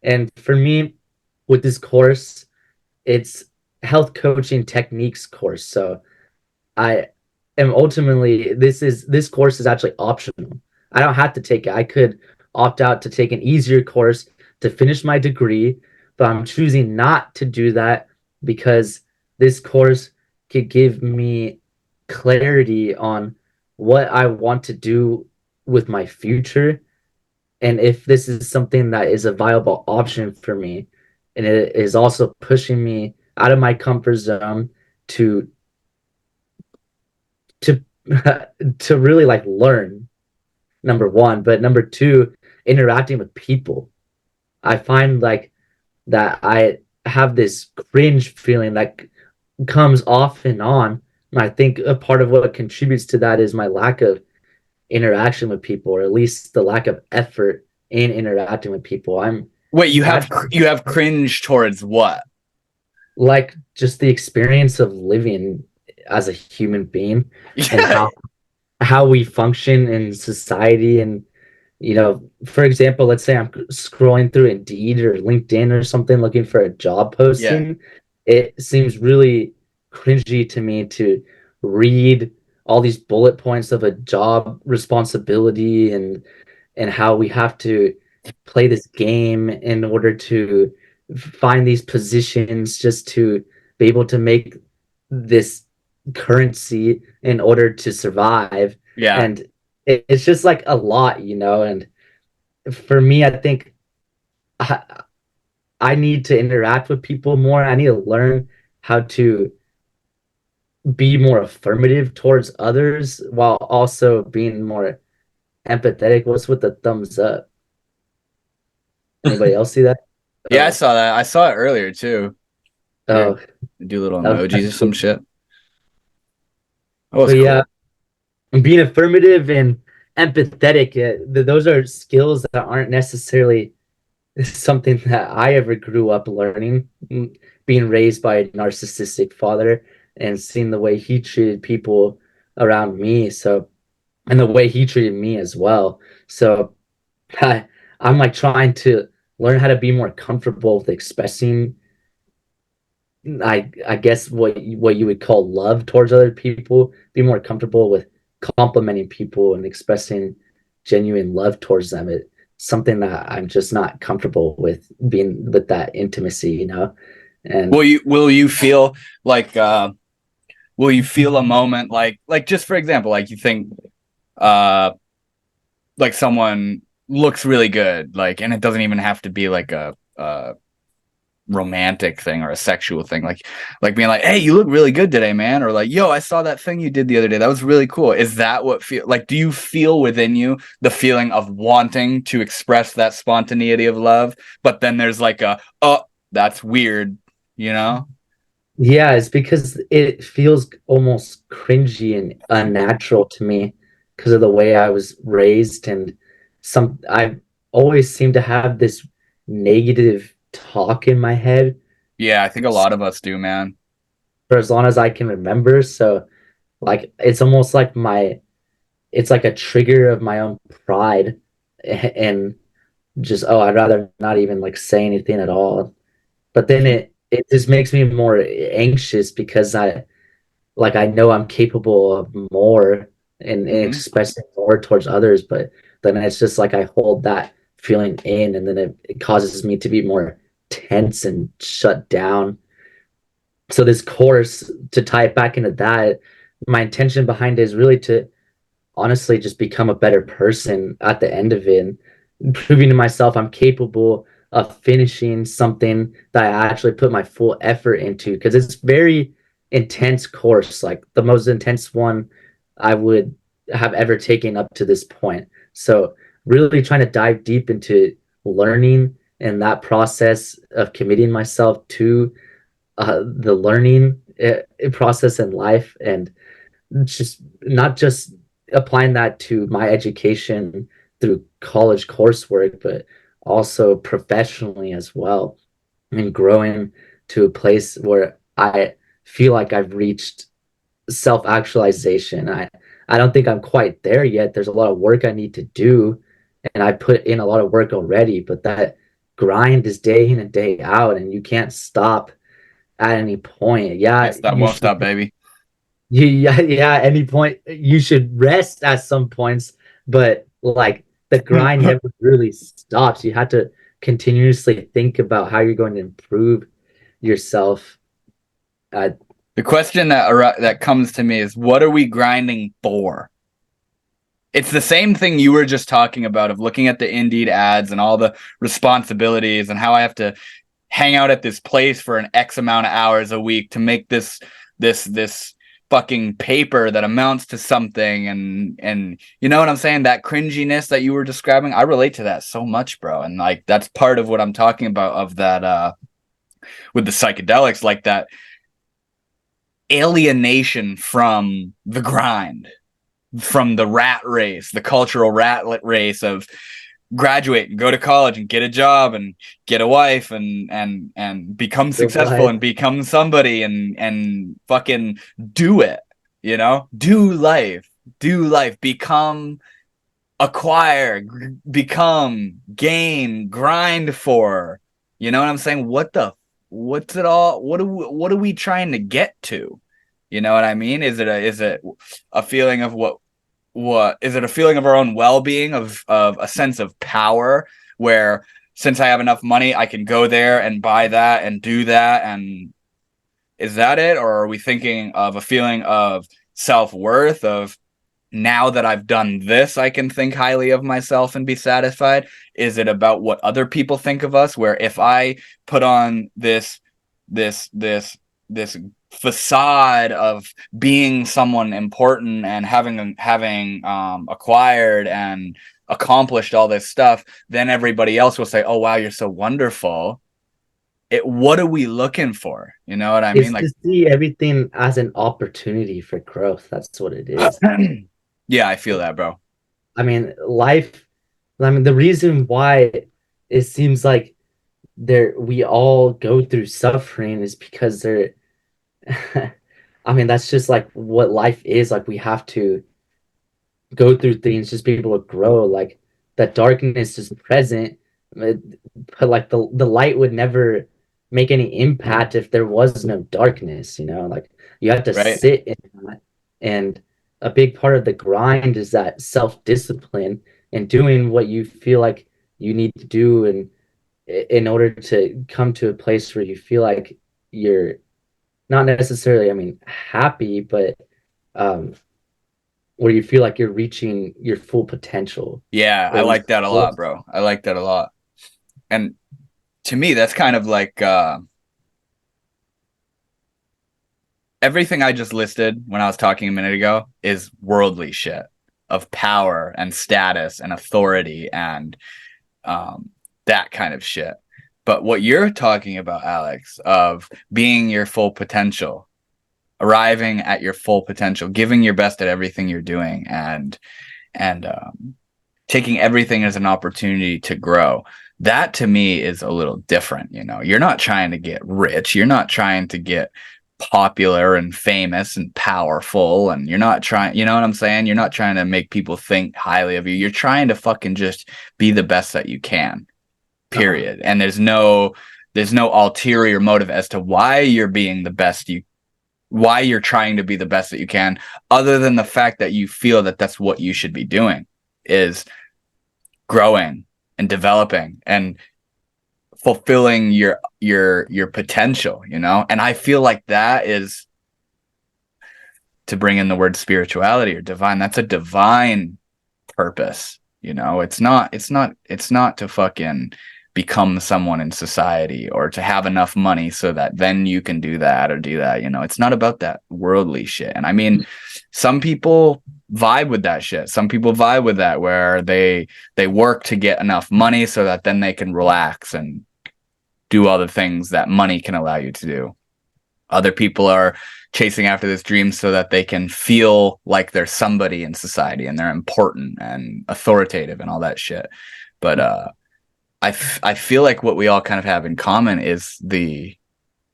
And for me, with this course, it's health coaching techniques course. So I am ultimately this course is actually optional. I don't have to take it. I could opt out to take an easier course to finish my degree, but I'm choosing not to do that because this course could give me clarity on what I want to do with my future and if this is something that is a viable option for me. And it is also pushing me out of my comfort zone to to to really like learn, number one, but number two, interacting with people. I find like that I have this cringe feeling that comes off and on. I'm I think a part of what contributes to that is my lack of interaction with people, or at least the lack of effort in interacting with people. Wait, you have cringe towards what? Like just the experience of living as a human being, and how we function in society. And for example, let's say I'm scrolling through Indeed or LinkedIn or something looking for a job posting. It seems really cringy to me to read all these bullet points of a job responsibility, and how we have to play this game in order to find these positions just to be able to make this currency in order to survive. And it's just like a lot, and for me, I think I need to interact with people more. I need to learn how to be more affirmative towards others while also being more empathetic. What's with the thumbs up? Anybody else see that? Yeah, I saw that. I saw it earlier too. Oh, do little emojis or some shit. But cool. Yeah, being affirmative and empathetic, those are skills that aren't necessarily something that I ever grew up learning, being raised by a narcissistic father and seeing the way he treated people around me. So, and the way he treated me as well. So I'm like trying to learn how to be more comfortable with expressing, I guess what you would call love towards other people, be more comfortable with complimenting people and expressing genuine love towards them. It's something that I'm just not comfortable with, being with that intimacy, And will you feel like will you feel a moment like just for example, like you think like someone looks really good, like, and it doesn't even have to be like a romantic thing or a sexual thing, like being like, hey, you look really good today, man, or like, yo, I saw that thing you did the other day, that was really cool. Is that what feel like, do you feel within you the feeling of wanting to express that spontaneity of love, but then there's like oh, that's weird, Yeah, it's because it feels almost cringy and unnatural to me because of the way I was raised, and I always seem to have this negative talk in my head. Yeah, I think a lot of us do, man. For as long as I can remember. So like it's almost like it's like a trigger of my own pride, and just, I'd rather not even like say anything at all. But then it just makes me more anxious because I know I'm capable of more and expressing more towards others, but then it's just like I hold that feeling in, and then it causes me to be more tense and shut down. So this course, to tie it back into that, my intention behind it is really to honestly just become a better person at the end of it, and proving to myself I'm capable of finishing something that I actually put my full effort into, because it's very intense course, like the most intense one I would have ever taken up to this point. So really trying to dive deep into learning and that process of committing myself to the learning process in life, and just not just applying that to my education through college coursework, but also professionally as well, and growing to a place where I feel like I've reached self-actualization. I don't think I'm quite there yet. There's a lot of work I need to do, and I put in a lot of work already, but that grind is day in and day out, and you can't stop at any point. That won't stop, baby. At any point you should rest at some points, but like the grind never really stops. You have to continuously think about how you're going to improve yourself. The question that comes to me is, what are we grinding for? It's the same thing you were just talking about, of looking at the Indeed ads and all the responsibilities and how I have to hang out at this place for an X amount of hours a week to make this fucking paper that amounts to something, and you know what I'm saying? That cringiness that you were describing, I relate to that so much, bro. And like that's part of what I'm talking about, of that with the psychedelics, like that alienation from the grind, from the rat race, the cultural rat race of graduate and go to college and get a job and get a wife and become successful and become somebody and fucking do it, you know, do life, become, acquire, become, gain, grind for, you know what I'm saying? What's it all? What are we trying to get to? You know what I mean? Is it a feeling of what is it a feeling of our own well-being, of a sense of power, where since I have enough money I can go there and buy that and do that, and is that it? Or are we thinking of a feeling of self-worth, of now that I've done this I can think highly of myself and be satisfied? Is it about what other people think of us, where if I put on this facade of being someone important and having acquired and accomplished all this stuff, then everybody else will say, oh wow, you're so wonderful. What are we looking for? You know what I mean? Like, to see everything as an opportunity for growth. That's what it is. Yeah, I feel that, bro. I mean, the reason why it seems like we all go through suffering is because I mean, that's just like what life is. Like, we have to go through things just be able to grow. Like, that darkness is present, but like the light would never make any impact if there was no darkness, you know? Like, you have to sit in that. And a big part of the grind is that self-discipline and doing what you feel like you need to do, and in order to come to a place where you feel like you're not necessarily, I mean, happy, but where you feel like you're reaching your full potential. Yeah, I like that a lot, bro. I like that a lot. And to me, that's kind of like everything I just listed when I was talking a minute ago is worldly shit of power and status and authority and that kind of shit. But what you're talking about, Alex, of being your full potential, arriving at your full potential, giving your best at everything you're doing, and taking everything as an opportunity to grow, that to me is a little different. You know, you're not trying to get rich, you're not trying to get popular and famous and powerful, and you're not trying, you know what I'm saying? You're not trying to make people think highly of you. You're trying to fucking just be the best that you can, period. And there's no ulterior motive as to why you're being the best why you're trying to be the best that you can, other than the fact that you feel that that's what you should be doing, is growing and developing and fulfilling your potential, you know? And I feel like that is, to bring in the word spirituality or divine, that's a divine purpose, you know? It's not to fucking become someone in society or to have enough money so that then you can do that or do that, you know? It's not about that worldly shit. And I mean, some people vibe with that shit. Some people vibe with that, where they work to get enough money so that then they can relax and do all the things that money can allow you to do. Other people are chasing after this dream so that they can feel like they're somebody in society and they're important and authoritative and all that shit. But I feel like what we all kind of have in common is the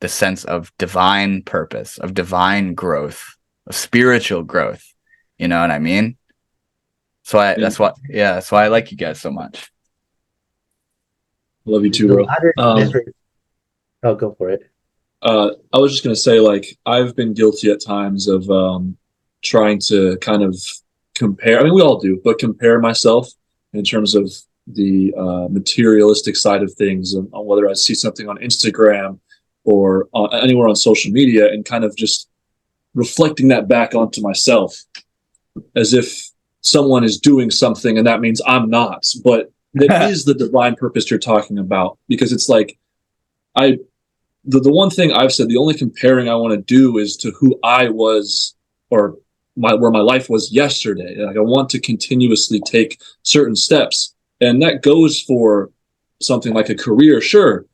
sense of divine purpose, of divine growth, of spiritual growth. You know what I mean? So that's why I like you guys so much. Love you too, bro. Oh, go for it. I was just gonna say, like, I've been guilty at times of trying to kind of compare. I mean, we all do, but compare myself in terms of the materialistic side of things, on whether I see something on Instagram or anywhere on social media, and kind of just reflecting that back onto myself, as if someone is doing something and that means I'm not. But that is the divine purpose you're talking about, because it's like the one thing I've said, the only comparing I want to do is to who I was, or where my life was yesterday. Like, I want to continuously take certain steps, and that goes for something like a career, sure,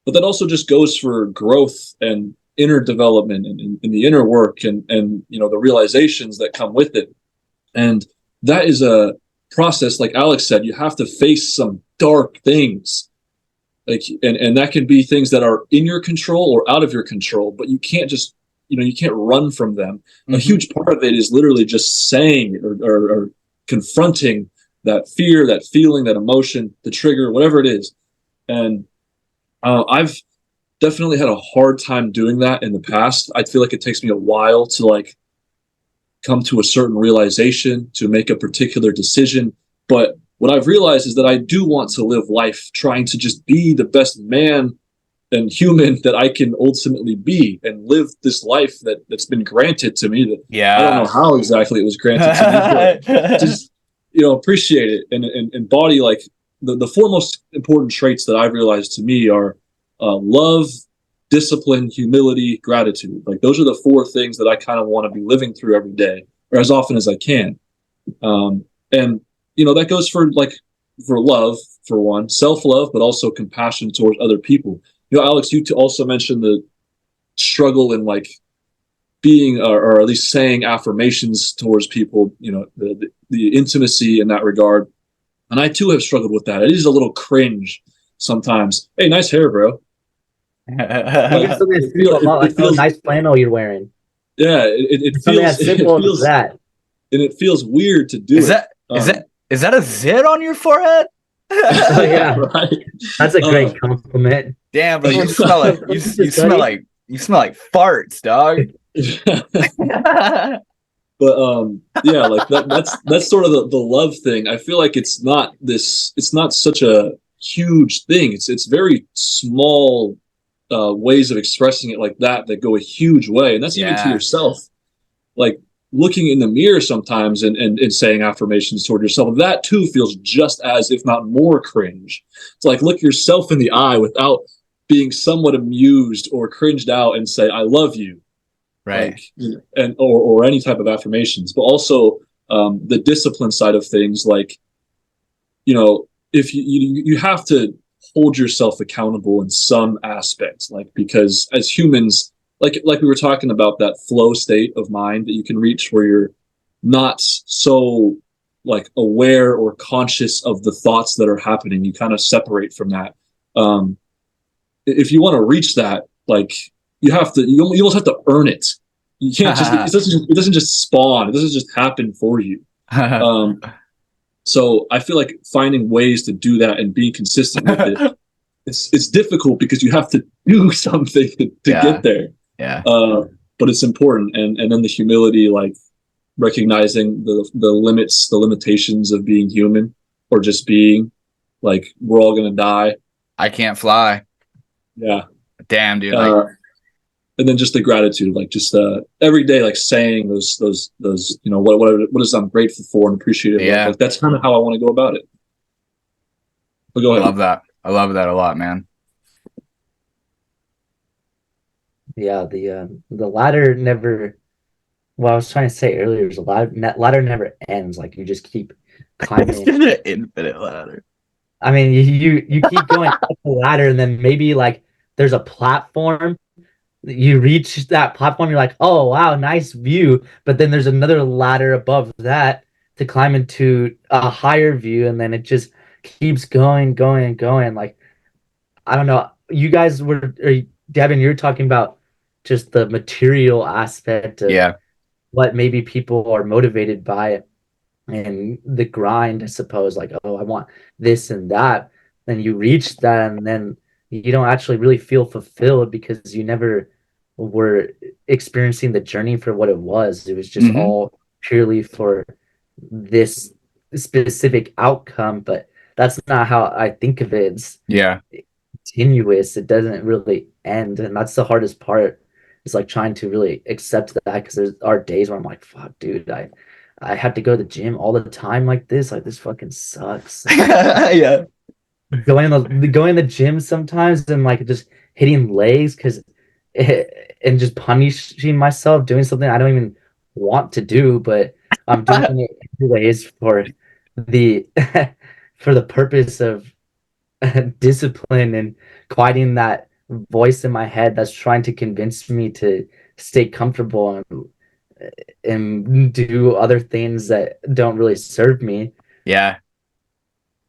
but that also just goes for growth and inner development and the inner work and the realizations that come with it. And that is a process, like Alex said, you have to face some dark things. And that can be things that are in your control or out of your control, but you can't just, you can't run from them. Mm-hmm. A huge part of it is literally just saying or confronting that fear, that feeling, that emotion, the trigger, whatever it is. And I've definitely had a hard time doing that in the past. I feel like it takes me a while to come to a certain realization, to make a particular decision. But what I've realized is that I do want to live life trying to just be the best man and human that I can ultimately be, and live this life that's been granted to me. That I don't know how exactly it was granted to me, but just appreciate it and embody the four most important traits that I've realized to me are love, discipline, humility, gratitude. Those are the four things that I kind of want to be living through every day, or as often as I can. And that goes for love, for one, self-love, but also compassion towards other people. Alex, you also mentioned the struggle in being or at least saying affirmations towards people, the intimacy in that regard. And I too have struggled with that. It is a little cringe sometimes. Hey, nice hair, bro. It feels nice flannel you're wearing. Yeah, it feels as simple as that. And it feels weird to do. Is that a zit on your forehead? Oh, yeah, right. That's a great compliment. Damn, bro, you smell like you smell like farts, dog. But that's sort of the love thing. I feel like it's not such a huge thing. It's very small ways of expressing it like that go a huge way, and that's even to yourself. Looking in the mirror sometimes and saying affirmations toward yourself, that too feels just as, if not more, cringe. It's look yourself in the eye without being somewhat amused or cringed out and say, I love you. Right. Or any type of affirmations, but also the discipline side of things. If you have to hold yourself accountable in some aspects, because as humans, like we were talking about, that flow state of mind that you can reach where you're not so aware or conscious of the thoughts that are happening. You kind of separate from that. If you want to reach that, you almost have to earn it. You can't just, it doesn't just spawn. It doesn't just happen for you. So I feel like finding ways to do that and being consistent with it, it's difficult because you have to do something to get there. Yeah. But it's important. And then the humility, recognizing the limits, the limitations of being human, or just being we're all going to die. I can't fly. Yeah. Damn, dude. And then just the gratitude, every day, saying those, what is I'm grateful for and appreciative of. Yeah. That's kind of how I want to go about it. But go ahead. I love that a lot, man. Yeah, the ladder never. What I was trying to say earlier is the ladder never ends. You just keep climbing. It's an infinite ladder. I mean, you keep going up the ladder, and then maybe there's a platform. You reach that platform, you're like, oh wow, nice view. But then there's another ladder above that to climb into a higher view, and then it just keeps going. I don't know. You guys Devin, you're talking about just the material aspect of what maybe people are motivated by and the grind, I suppose. Oh, I want this and that. Then you reach that, and then you don't actually really feel fulfilled because you never were experiencing the journey for what it was. It was just all purely for this specific outcome, but that's not how I think of it. It's continuous. It doesn't really end, and that's the hardest part. It's trying to really accept that, because there are days where I'm like, fuck, dude, I have to go to the gym all the time like this. This fucking sucks. Yeah. Going to the gym sometimes and just hitting legs and just punishing myself doing something I don't even want to do, but I'm doing it anyways for the for the purpose of discipline and quieting that voice in my head that's trying to convince me to stay comfortable and do other things that don't really serve me. Yeah.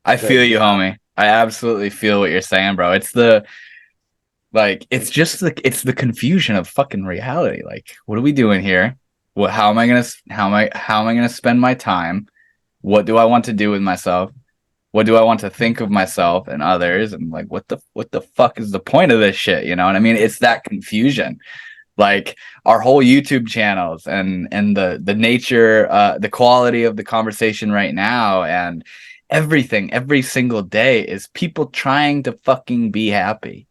I feel you, homie. I absolutely feel what you're saying, bro. It's the it's the confusion of fucking reality. Like, what are we doing here? How am I gonna spend my time? What do I want to do with myself? What do I want to think of myself and others? And like, what the fuck is the point of this shit? You know what I mean? It's that confusion. Like our whole YouTube channels and the nature, the quality of the conversation right now, and everything every single day is people trying to fucking be happy,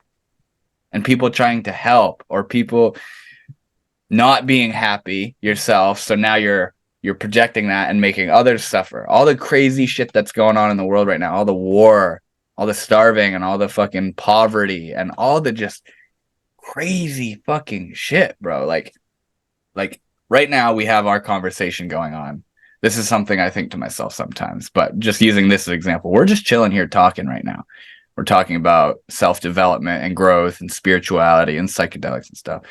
and people trying to help, or people not being happy yourself. So now you're projecting that and making others suffer. All the crazy shit that's going on in the world right now, all the war, all the starving, and all the fucking poverty, and all the just crazy fucking shit, bro. Like right now we have our conversation going on. This is something I think to myself sometimes, but just using this as an example, we're just chilling here talking right now. We're talking about self-development and growth and spirituality and psychedelics and stuff.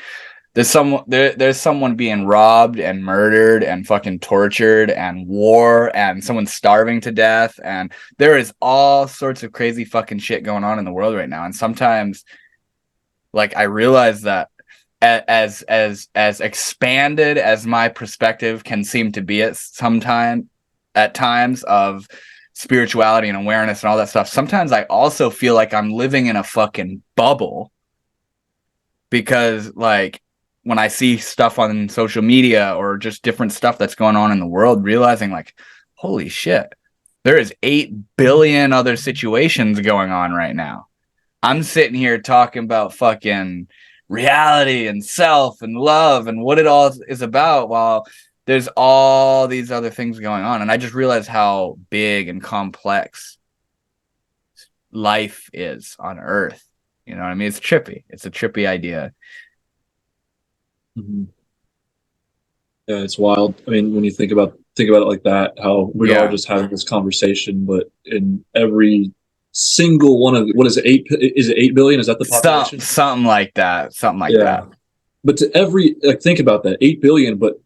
There's someone being robbed and murdered and fucking tortured, and war, and someone starving to death, and there is all sorts of crazy fucking shit going on in the world right now. And sometimes, like, I realize that as expanded as my perspective can seem to be at times of spirituality and awareness and all that stuff, sometimes I also feel like I'm living in a fucking bubble, because like when I see stuff on social media or just different stuff that's going on in the world, realizing like, holy shit, there is 8 billion other situations going on right now. I'm sitting here talking about fucking reality and self and love and what it all is about, while there's all these other things going on. And I just realized how big and complex life is on Earth. You know what I mean? It's trippy. It's a trippy idea. Mm-hmm. Yeah, it's wild. I mean, when you think about it like that, how we are just having this conversation, but in every single one of, what is it, 8 billion? Is that the population? Something like that. That. But to every, like, think about that, 8 billion, but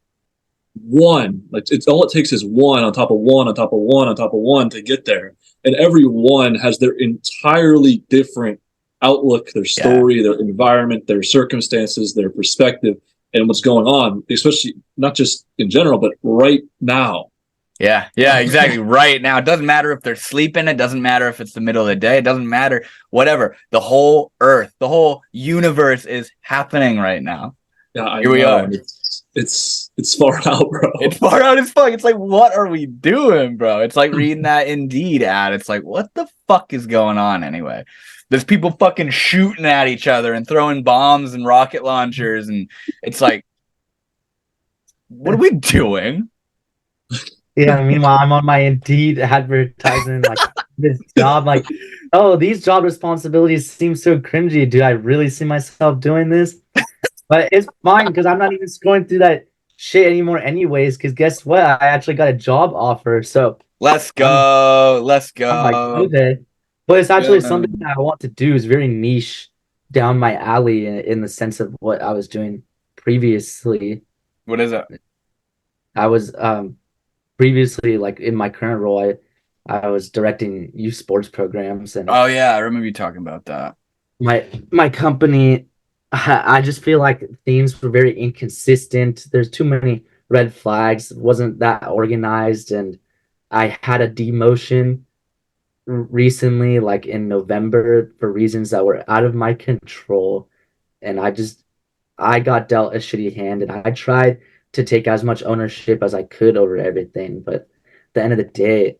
one, like, it's all it takes is one on top of one on top of one on top of one to get there. And every one has their entirely different outlook, their story, their environment, their circumstances, their perspective, and what's going on, especially not just in general, but right now. Yeah, exactly. Right now. It doesn't matter if they're sleeping. It doesn't matter if it's the middle of the day. It doesn't matter. Whatever. The whole Earth, the whole universe is happening right now. Yeah, Here we are. It's far out, bro. It's far out as fuck. It's like, what are we doing, bro? It's like reading that Indeed ad. It's like, what the fuck is going on anyway? There's people fucking shooting at each other and throwing bombs and rocket launchers, and it's like, what are we doing? Yeah, meanwhile, I'm on my Indeed advertising, like, this job, like, oh, these job responsibilities seem so cringy. Do I really see myself doing this? But it's fine, because I'm not even scrolling through that shit anymore anyways, because guess what? I actually got a job offer, so... Let's go. I'm like, okay. But it's actually something that I want to do. Is very niche down my alley in the sense of what I was doing previously. What is it? I was... previously, like in my current role, I was directing youth sports programs, and oh yeah, I remember you talking about that. My company, I just feel like themes were very inconsistent. There's too many red flags. It wasn't that organized, and I had a demotion recently, like in November, for reasons that were out of my control, and I got dealt a shitty hand, and I tried to take as much ownership as I could over everything. But at the end of the day,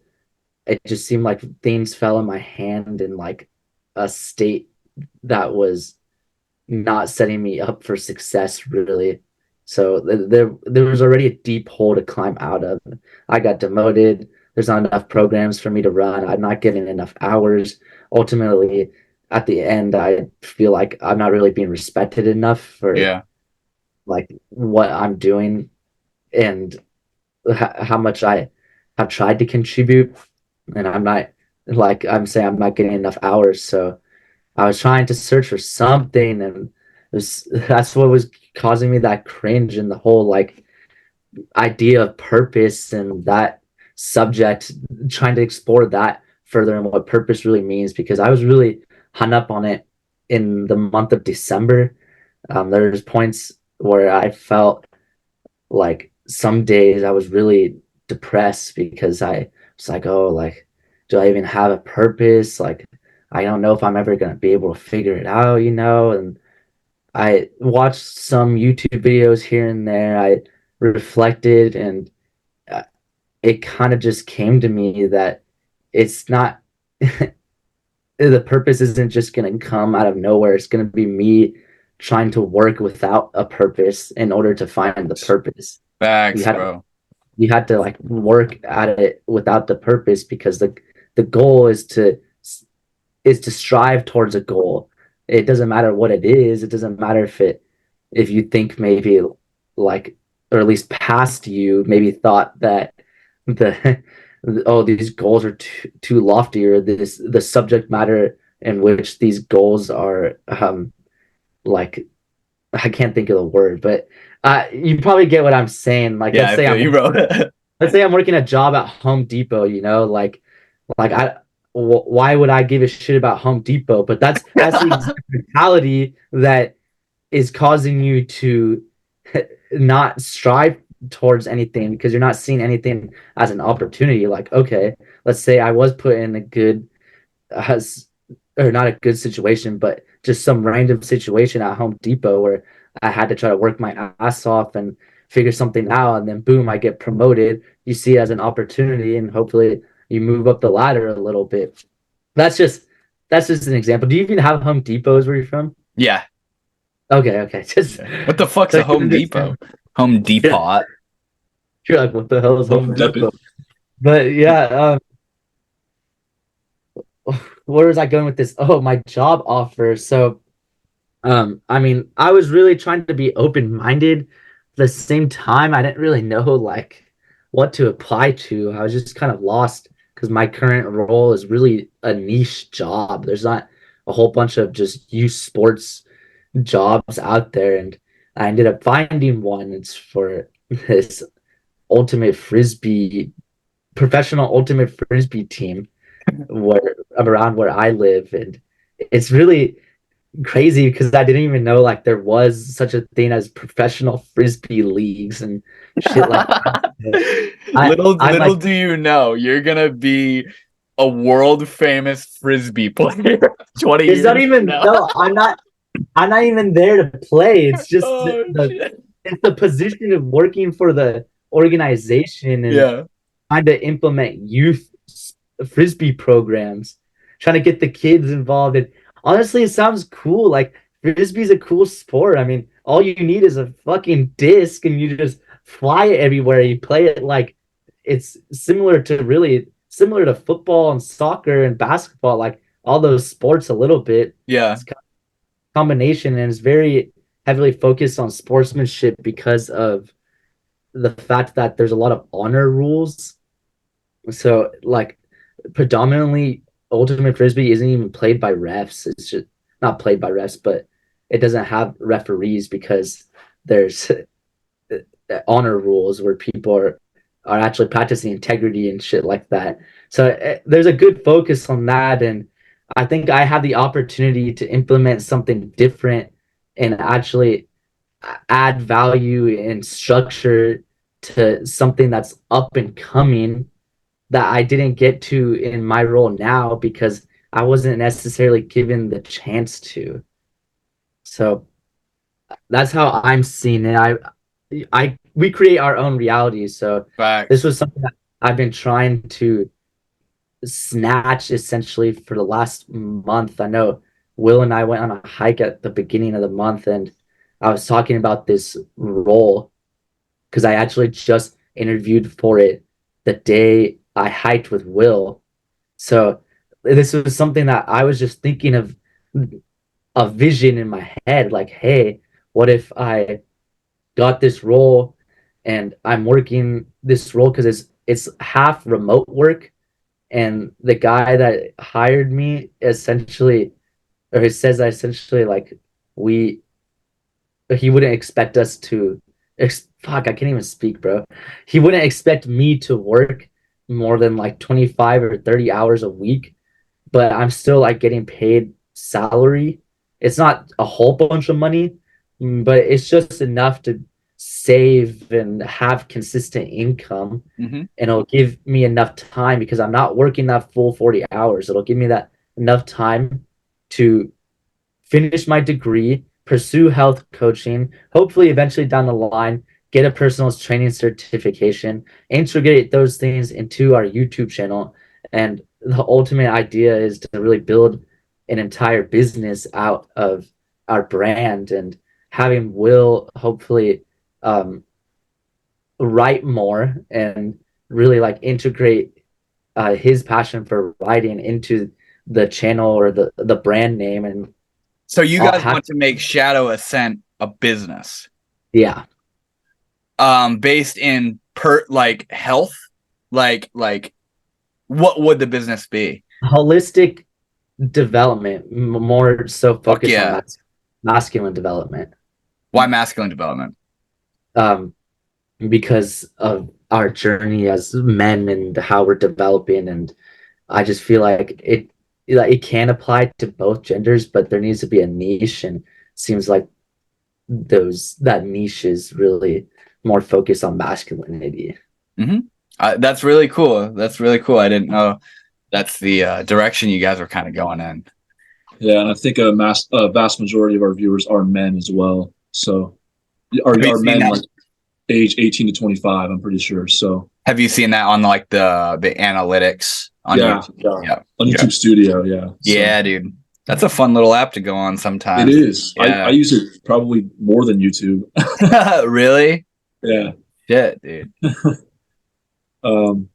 it just seemed like things fell in my hand in like a state that was not setting me up for success, really. So there was already a deep hole to climb out of. I got demoted. There's not enough programs for me to run. I'm not getting enough hours. Ultimately, at the end, I feel like I'm not really being respected enough for like what I'm doing and how much I have tried to contribute, and I'm not, like I'm saying, I'm not getting enough hours. So I was trying to search for something, and that's what was causing me that cringe and the whole like idea of purpose and that subject, trying to explore that further and what purpose really means, because I was really hung up on it in the month of December. There's points where I felt like some days I was really depressed because I was like, oh, like, do I even have a purpose? Like, I don't know if I'm ever going to be able to figure it out, you know? And I watched some YouTube videos here and there. I reflected, and uh, it kind of just came to me that it's not, the purpose isn't just going to come out of nowhere. It's going to be me trying to work without a purpose in order to find the purpose. Facts, bro. You had to like work at it without the purpose, because the goal is to strive towards a goal. It doesn't matter what it is. It doesn't matter if you think maybe like, or at least past you maybe thought that the oh, these goals are too lofty, or the subject matter in which these goals are like, I can't think of the word, but you probably get what I'm saying. Like, yeah, let's say I'm working a job at Home Depot, you know, like why would I give a shit about Home Depot? But that's the mentality that is causing you to not strive towards anything, because you're not seeing anything as an opportunity. Like, okay, let's say I was put in a good or not a good situation, but just some random situation at Home Depot where I had to try to work my ass off and figure something out, and then boom, I get promoted. You see it as an opportunity, and hopefully you move up the ladder a little bit. That's just an example. Do you even have Home Depots where you're from? Yeah. Okay. Just what the fuck's a Home Depot? Home Depot. You're like, what the hell is Home Depot? But yeah, where was I going with this? Oh, my job offer. So, I mean, I was really trying to be open-minded. At the same time, I didn't really know like what to apply to. I was just kind of lost, because my current role is really a niche job. There's not a whole bunch of just youth sports jobs out there, and I ended up finding one. It's for this ultimate frisbee, professional ultimate frisbee team around where I live, and it's really crazy because I didn't even know like there was such a thing as professional frisbee leagues and shit like that. Little do you know, you're gonna be a world famous frisbee player 20 years. It's not even no, I'm not even there to play. It's just it's the position of working for the organization and trying to implement youth frisbee programs, trying to get the kids involved. And honestly, it sounds cool. Like, frisbee's a cool sport. I mean, all you need is a fucking disc, and you just fly it everywhere. You play it like it's similar to football and soccer and basketball, like all those sports a little bit. Yeah. It's kind of combination, and it's very heavily focused on sportsmanship because of the fact that there's a lot of honor rules. So like predominantly ultimate frisbee isn't even played by refs. It's just not played by refs, but it doesn't have referees because there's honor rules where people are actually practicing integrity and shit like that. So there's a good focus on that, and I think I have the opportunity to implement something different and actually add value and structure to something that's up and coming that I didn't get to in my role now because I wasn't necessarily given the chance to. So that's how I'm seeing it. We create our own reality. So This was something that I've been trying to snatch essentially for the last month. I know Will and I went on a hike at the beginning of the month, and I was talking about this role because I actually just interviewed for it the day I hiked with Will. So this was something that I was just thinking of, a vision in my head, like, hey, what if I got this role and I'm working this role because it's half remote work, and the guy that hired me essentially or he says that essentially like we he wouldn't expect us to fuck, I can't even speak, bro. He wouldn't expect me to work more than like 25 or 30 hours a week, but I'm still like getting paid salary. It's not a whole bunch of money, but it's just enough to save and have consistent income. Mm-hmm. And it'll give me enough time because I'm not working that full 40 hours. It'll give me that enough time to finish my degree, pursue health coaching, hopefully eventually down the line, get a personal training certification, integrate those things into our YouTube channel. And the ultimate idea is to really build an entire business out of our brand, and having Will hopefully write more and really like integrate his passion for writing into the channel or the brand name. And so you guys want to make ShadowAscent a business? Yeah. Based in health, like what would the business be? Holistic development, more so focused on masculine development. Why masculine development? Because of our journey as men and how we're developing, and I just feel like it can apply to both genders, but there needs to be a niche, and it seems like that niche is really more focused on masculinity. Mm-hmm. That's really cool. That's really cool. I didn't know that's the direction you guys were kind of going in. Yeah, and I think a vast majority of our viewers are men as well. So are men like age 18 to 25, I'm pretty sure. So have you seen that on like the analytics on YouTube? Yeah. On YouTube Studio, yeah. Yeah, dude. That's a fun little app to go on sometimes. It is. Yeah. I use it probably more than YouTube. Really? Yeah. Shit, dude. No,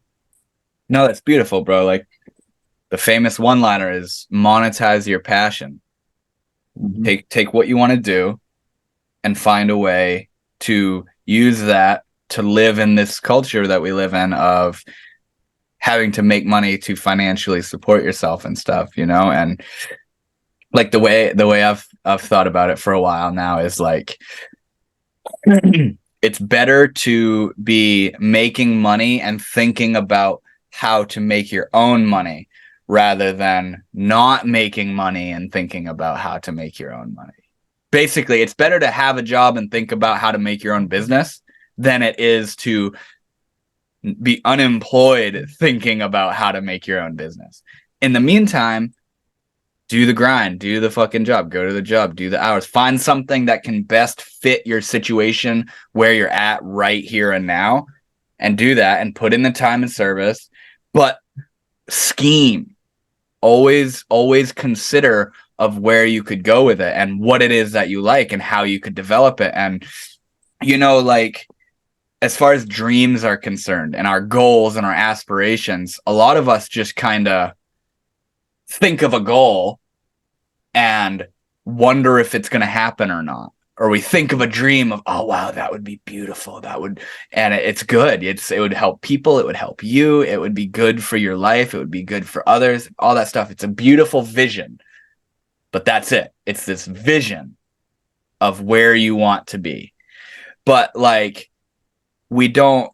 that's beautiful, bro. Like the famous one-liner is monetize your passion. Mm-hmm. Take what you want to do and find a way to use that to live in this culture that we live in of having to make money to financially support yourself and stuff, you know? And like the way I've thought about it for a while now is like it's better to be making money and thinking about how to make your own money rather than not making money and thinking about how to make your own money. Basically, it's better to have a job and think about how to make your own business than it is to be unemployed thinking about how to make your own business. In the meantime, do the grind, do the fucking job, go to the job, do the hours, find something that can best fit your situation where you're at right here and now, and do that and put in the time and service, but scheme. Always consider of where you could go with it and what it is that you like and how you could develop it. And, you know, like as far as dreams are concerned and our goals and our aspirations, a lot of us just kind of think of a goal and wonder if it's going to happen or not. Or we think of a dream of, oh, wow, that would be beautiful. And it's good. It would help people. It would help you. It would be good for your life. It would be good for others, all that stuff. It's a beautiful vision, but that's it. It's this vision of where you want to be. But like, we don't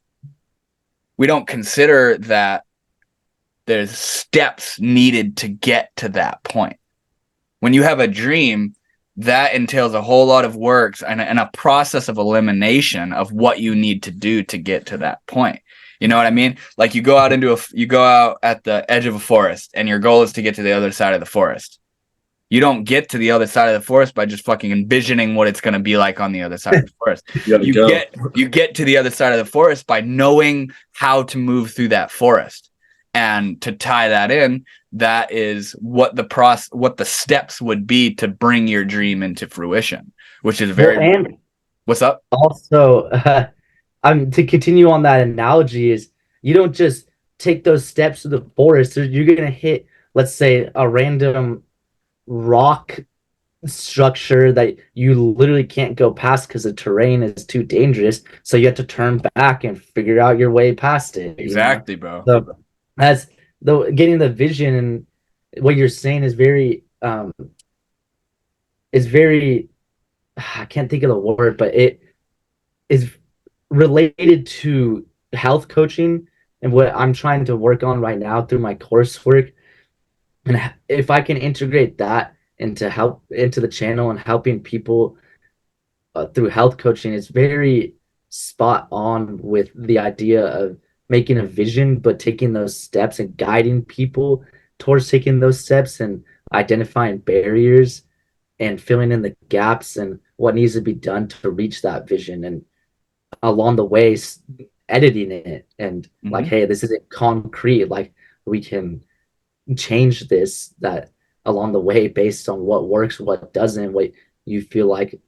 consider that there's steps needed to get to that point. When you have a dream, that entails a whole lot of work and a process of elimination of what you need to do to get to that point. You know what I mean? Like you go out at the edge of a forest and your goal is to get to the other side of the forest. You don't get to the other side of the forest by just fucking envisioning what it's going to be like on the other side of the forest. You get to the other side of the forest by knowing how to move through that forest. And to tie that in, that is what the steps would be to bring your dream into fruition, which is very. What's up? Also, to continue on that analogy is you don't just take those steps to the forest. You're gonna hit, let's say, a random rock structure that you literally can't go past because the terrain is too dangerous. So you have to turn back and figure out your way past it. Exactly, bro. So that's getting the vision, and what you're saying is very is very, I can't think of the word, but it is related to health coaching and what I'm trying to work on right now through my coursework. And if I can integrate that into the channel and helping people through health coaching, it's very spot on with the idea of making a vision, but taking those steps and guiding people towards taking those steps and identifying barriers and filling in the gaps and what needs to be done to reach that vision. And along the way, editing it and like, hey, this isn't concrete. Like, we can change that along the way based on what works, what doesn't, what you feel like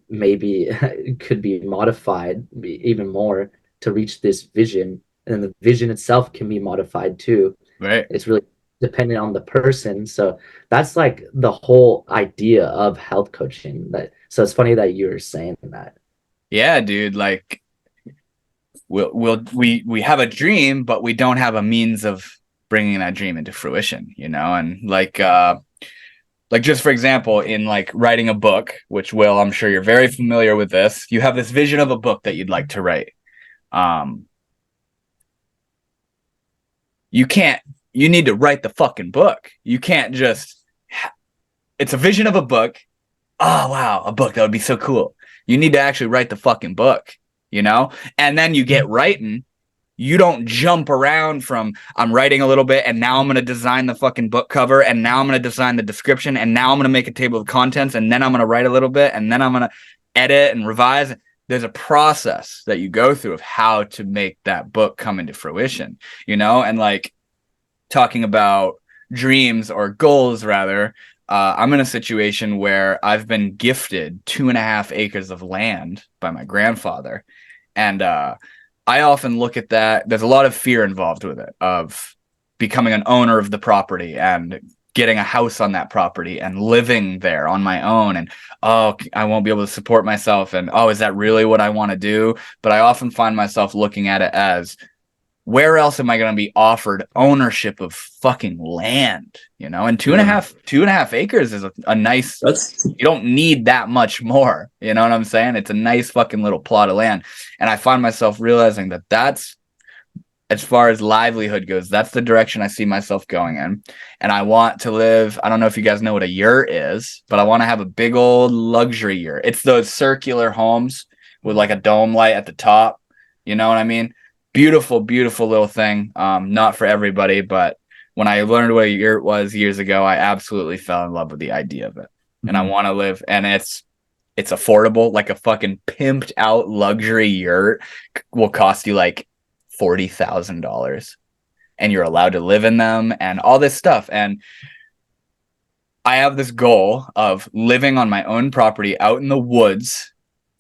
maybe could be modified even more to reach this vision. And then the vision itself can be modified too. Right. It's really dependent on the person. So that's like the whole idea of health coaching. So it's funny that you're saying that. Yeah, dude. Like, we have a dream, but we don't have a means of bringing that dream into fruition, you know? And like just for example, in like writing a book, which Will, I'm sure you're very familiar with this, you have this vision of a book that you'd like to write. You need to write the fucking book. You can't just, it's a vision of a book. Oh, wow, a book, that would be so cool. You need to actually write the fucking book, you know? And then you get writing. You don't jump around from, I'm writing a little bit and now I'm going to design the fucking book cover and now I'm going to design the description and now I'm going to make a table of contents and then I'm going to write a little bit and then I'm going to edit and revise. There's a process that you go through of how to make that book come into fruition, you know? And like talking about dreams or goals rather, I'm in a situation where I've been gifted 2.5 acres of land by my grandfather. And, I often look at that. There's a lot of fear involved with it, of becoming an owner of the property and getting a house on that property and living there on my own. And, oh, I won't be able to support myself. And, oh, is that really what I want to do? But I often find myself looking at it as, where else am I going to be offered ownership of fucking land? You know, and two and a half acres is a nice, you don't need that much more. You know what I'm saying? It's a nice fucking little plot of land. And I find myself realizing that that's, as far as livelihood goes, that's the direction I see myself going in. And I want to live, I don't know if you guys know what a yurt is, but I want to have a big old luxury yurt. It's those circular homes with like a dome light at the top. You know what I mean? Beautiful, beautiful little thing. Not for everybody, but when I learned what a yurt was years ago, I absolutely fell in love with the idea of it. And I want to live, and it's affordable. Like a fucking pimped out luxury yurt will cost you like $40,000, and you're allowed to live in them and all this stuff. And I have this goal of living on my own property out in the woods,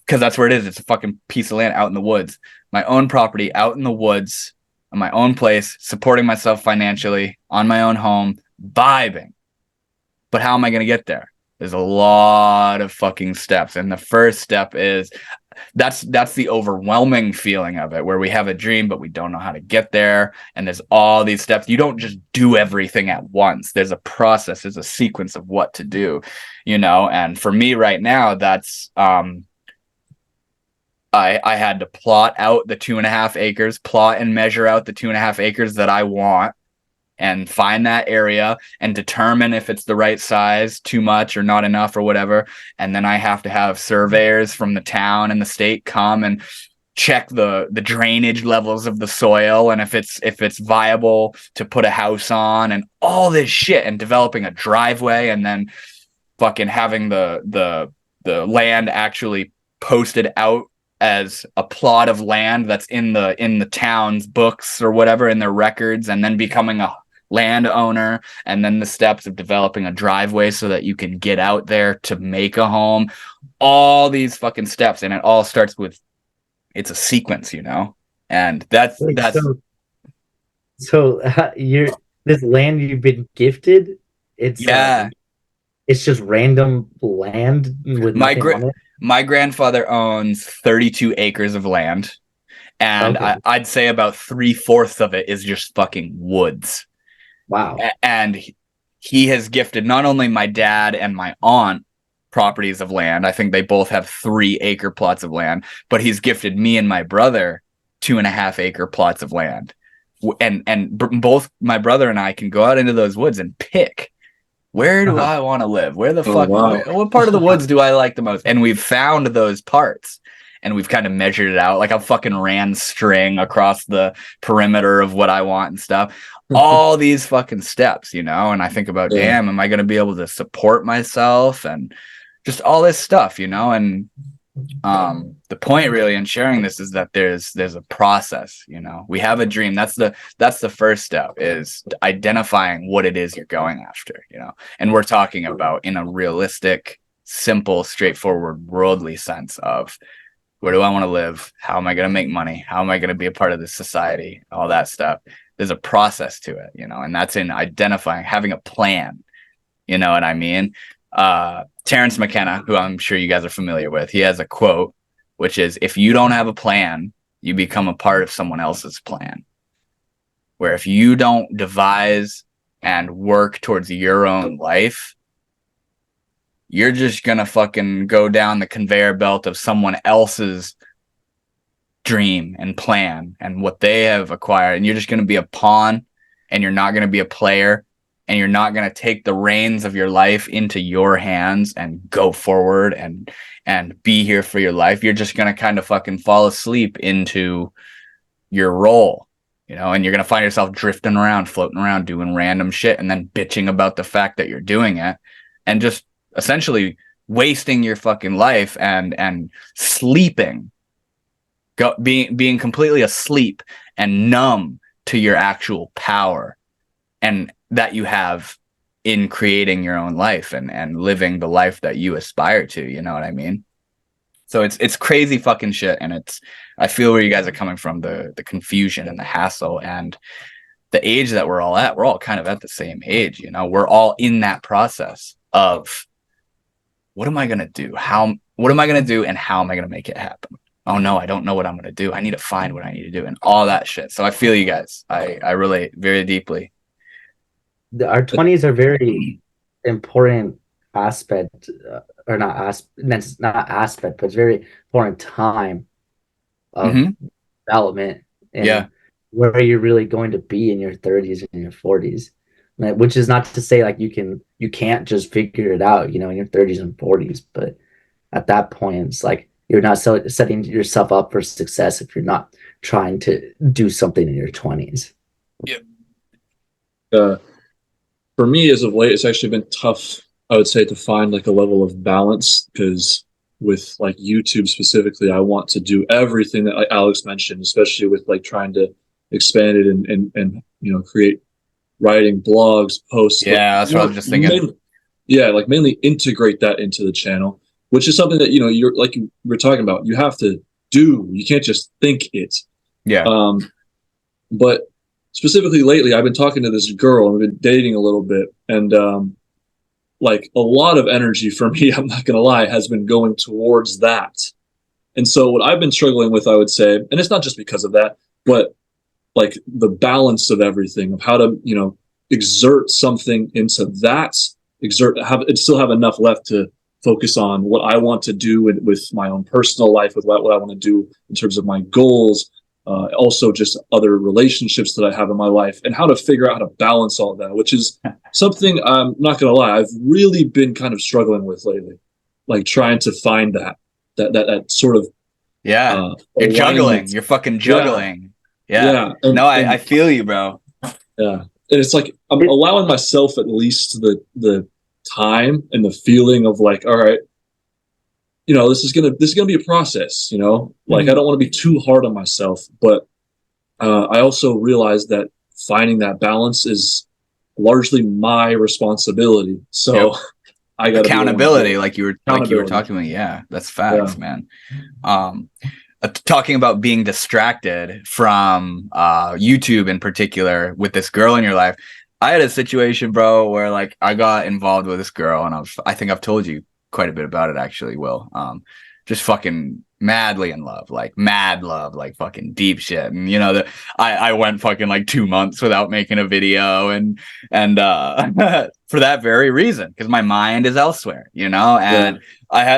because that's where it is. It's a fucking piece of land out in the woods. My own property out in the woods, on my own place, supporting myself financially, on my own home, vibing. But how am I going to get there? There's a lot of fucking steps. And the first step is, that's the overwhelming feeling of it, where we have a dream, but we don't know how to get there. And there's all these steps. You don't just do everything at once. There's a process. There's a sequence of what to do, you know? And for me right now, that's, I had to plot out the 2.5 acres, plot and measure out the 2.5 acres that I want, and find that area and determine if it's the right size, too much or not enough or whatever. And then I have to have surveyors from the town and the state come and check the drainage levels of the soil and if it's viable to put a house on and all this shit, and developing a driveway, and then fucking having the land actually posted out as a plot of land that's in the town's books or whatever, in their records, and then becoming a landowner, and then the steps of developing a driveway so that you can get out there to make a home. All these fucking steps, and it all starts with, it's a sequence, you know? And that's so you're, this land you've been gifted, it's just random land with nothing on it. My grandfather owns 32 acres of land, and I'd say about 3/4 of it is just fucking woods. Wow. And he has gifted not only my dad and my aunt properties of land. I think they both have 3-acre plots of land, but he's gifted me and my brother 2.5-acre plots of land. And both my brother and I can go out into those woods and pick, where do I want to live? Where the fuck, what part of the woods do I like the most? And we've found those parts. And we've kind of measured it out. Like I fucking ran string across the perimeter of what I want and stuff. All these fucking steps, you know? And I think about, damn, am I going to be able to support myself? And just all this stuff, you know? And the point really in sharing this is that there's a process, you know? We have a dream. That's the first step, is identifying what it is you're going after, you know? And we're talking about in a realistic, simple, straightforward, worldly sense of, where do I want to live? How am I going to make money? How am I going to be a part of this society? All that stuff. There's a process to it, you know, and that's in identifying, having a plan. You know what I mean? Terrence McKenna, who I'm sure you guys are familiar with, he has a quote, which is, if you don't have a plan, you become a part of someone else's plan. Where if you don't devise and work towards your own life, you're just gonna fucking go down the conveyor belt of someone else's dream and plan and what they have acquired, and you're just gonna be a pawn, and you're not gonna be a player, and you're not gonna take the reins of your life into your hands and go forward and be here for your life. You're just gonna kind of fucking fall asleep into your role, you know, and you're gonna find yourself drifting around, floating around, doing random shit, and then bitching about the fact that you're doing it, and just essentially wasting your fucking life and sleeping, being completely asleep and numb to your actual power and that you have in creating your own life and living the life that you aspire to, you know what I mean? So it's crazy fucking shit, and I feel where you guys are coming from, the confusion and the hassle and the age that we're all at. We're all kind of at the same age, you know, we're all in that process of, what am I going to do? What am I going to do? And how am I going to make it happen? Oh no, I don't know what I'm going to do. I need to find what I need to do and all that shit. So I feel you guys. I relate very deeply. Our 20s are very important aspect, or not aspect, but it's very important time of development and where you're really going to be in your 30s and your 40s. Which is not to say like you can't just figure it out, you know, in your 30s and 40s, but at that point it's like you're not setting yourself up for success if you're not trying to do something in your 20s. For me, as of late, it's actually been tough, I would say, to find like a level of balance, because with like YouTube specifically, I want to do everything that like Alex mentioned, especially with like trying to expand it and you know, create writing, blogs, posts. Yeah, that's what I was just thinking. Mainly integrate that into the channel, which is something that, you know, you're like we're talking about, you have to do. You can't just think it. Yeah. But specifically lately, I've been talking to this girl, and we've been dating a little bit, and like a lot of energy for me, I'm not gonna lie, has been going towards that. And so what I've been struggling with, I would say, and it's not just because of that, but like the balance of everything, of how to, you know, exert something into that, still have enough left to focus on what I want to do with my own personal life, with what I want to do in terms of my goals, also just other relationships that I have in my life, and how to figure out how to balance all of that, which is something, I'm not going to lie, I've really been kind of struggling with lately, like trying to find that sort of, you're juggling, you're fucking juggling. Yeah. I feel you, bro. Yeah. And it's like, I'm allowing myself at least the time and the feeling of like, all right, you know, this is gonna be a process, you know, like I don't want to be too hard on myself, but I also realize that finding that balance is largely my responsibility. So I got accountability, like you were talking about. Yeah, that's facts, man. Talking about being distracted from YouTube in particular with this girl in your life. I had a situation, bro, where like I got involved with this girl, and I think I've told you quite a bit about it, actually, Will. just fucking madly in love, like mad love, like fucking deep shit. And you know, I went fucking like 2 months without making a video, and for that very reason, because my mind is elsewhere, you know. And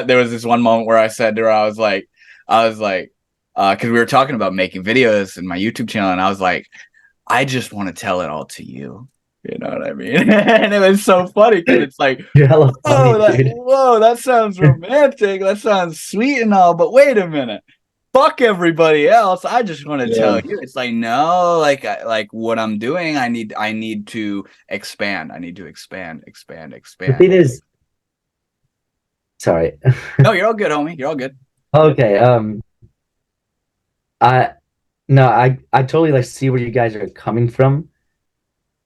there was this one moment where I said to her, I was like, because we were talking about making videos in my YouTube channel, and I was like, I just want to tell it all to you. You know what I mean? And it was so funny because it's like, whoa, that sounds romantic. That sounds sweet and all, but wait a minute. Fuck everybody else. I just want to tell you. It's like, no, like what I'm doing, I need to expand. I need to expand. The thing is, sorry. No, you're all good, homie. You're all good. Okay. I totally like see where you guys are coming from.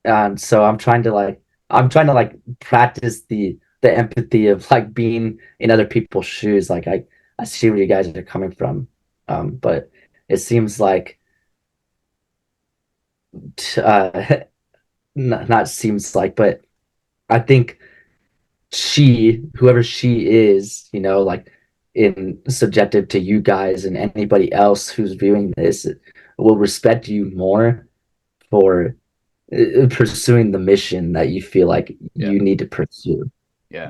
And so I'm trying to practice the empathy of like being in other people's shoes. Like I see where you guys are coming from. But it seems like not seems like, but I think whoever she is, you know, like in subjective to you guys and anybody else who's viewing this, will respect you more for pursuing the mission that you feel like you need to pursue.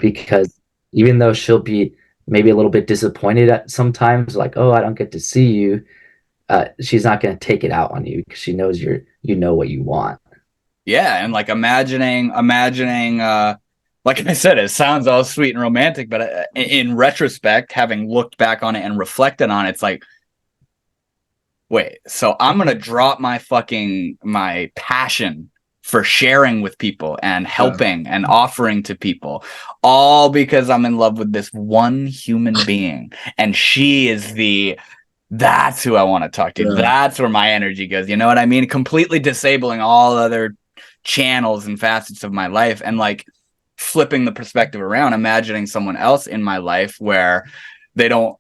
Because even though she'll be maybe a little bit disappointed at sometimes, like, oh, I don't get to see you, she's not going to take it out on you because she knows you know what you want. And like imagining like I said, it sounds all sweet and romantic, but in retrospect, having looked back on it and reflected on it, it's like, wait, so I'm going to drop my passion for sharing with people and helping and offering to people, all because I'm in love with this one human being. And she is that's who I want to talk to. That's where my energy goes. You know what I mean? Completely disabling all other channels and facets of my life, and like flipping the perspective around, imagining someone else in my life where they don't,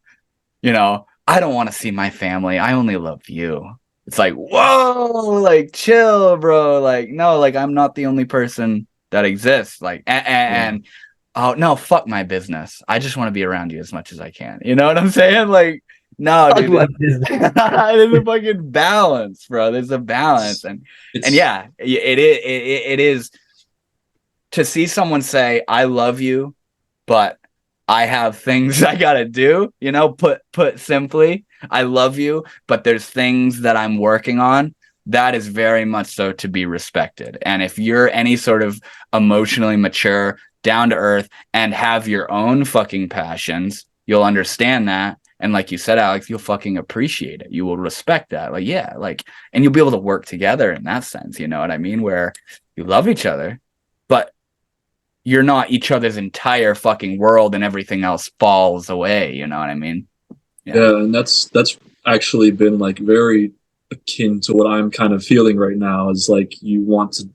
you know, I don't want to see my family. I only love you. It's like, whoa, like chill, bro. Like, no, like I'm not the only person that exists. Like, and oh no, fuck my business. I just want to be around you as much as I can. You know what I'm saying? Like, no, dude, there's a fucking balance, bro. There's a balance, and yeah, it is to see someone say, I love you, but I have things I gotta do, you know, put simply, I love you, but there's things that I'm working on. That is very much so to be respected. And if you're any sort of emotionally mature, down to earth, and have your own fucking passions, you'll understand that. And like you said, Alex, you'll fucking appreciate it. You will respect that. Like, yeah, like, and you'll be able to work together in that sense. You know what I mean? Where you love each other, but you're not each other's entire fucking world and everything else falls away. You know what I mean? Yeah, and that's actually been like very akin to what I'm kind of feeling right now, is like you want to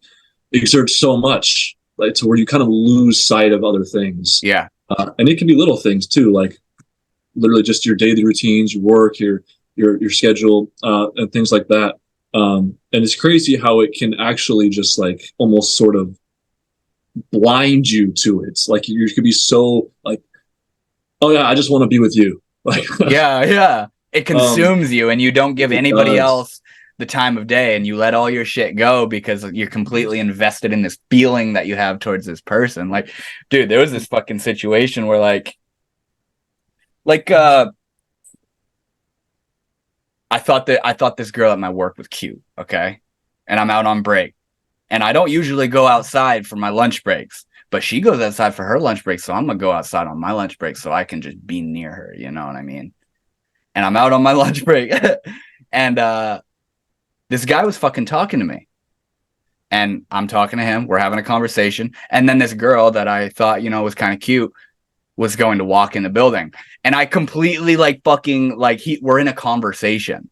exert so much, like to where you kind of lose sight of other things. Yeah. And it can be little things too, like literally just your daily routines, your work, your schedule, and things like that. And it's crazy how it can actually just like almost sort of blind you to it. It's like you could be so like, oh yeah, I just want to be with you. Like, yeah. It consumes you, and you don't give anybody else the time of day, and you let all your shit go because you're completely invested in this feeling that you have towards this person. Like, dude, there was this fucking situation where like I thought this girl at my work was cute, okay? And I'm out on break. And I don't usually go outside for my lunch breaks, but she goes outside for her lunch break, so I'm gonna go outside on my lunch break so I can just be near her, you know what I mean? And I'm out on my lunch break, and this guy was fucking talking to me. And I'm talking to him, we're having a conversation, and then this girl that I thought, you know, was kind of cute was going to walk in the building. And I completely like fucking like we're in a conversation.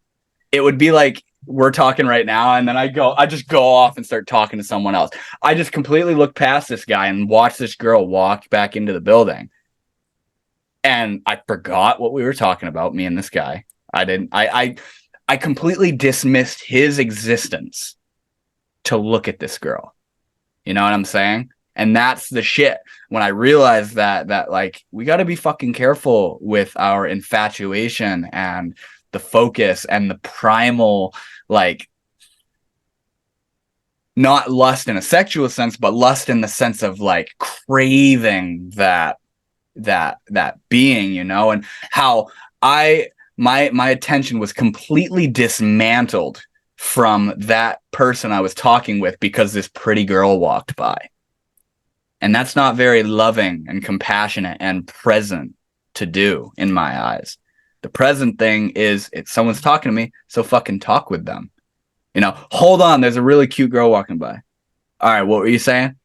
It would be like we're talking right now, and then I just go off and start talking to someone else. I just completely look past this guy and watch this girl walk back into the building. And I forgot what we were talking about, me and this guy. I completely dismissed his existence to look at this girl. You know what I'm saying? And that's the shit. When I realized that like we got to be fucking careful with our infatuation and the focus and the primal, like, not lust in a sexual sense, but lust in the sense of like craving that being, you know, and how my attention was completely dismantled from that person I was talking with because this pretty girl walked by. And that's not very loving and compassionate and present to do in my eyes. The present thing is, if someone's talking to me, so fucking talk with them. You know, hold on, there's a really cute girl walking by. All right, what were you saying?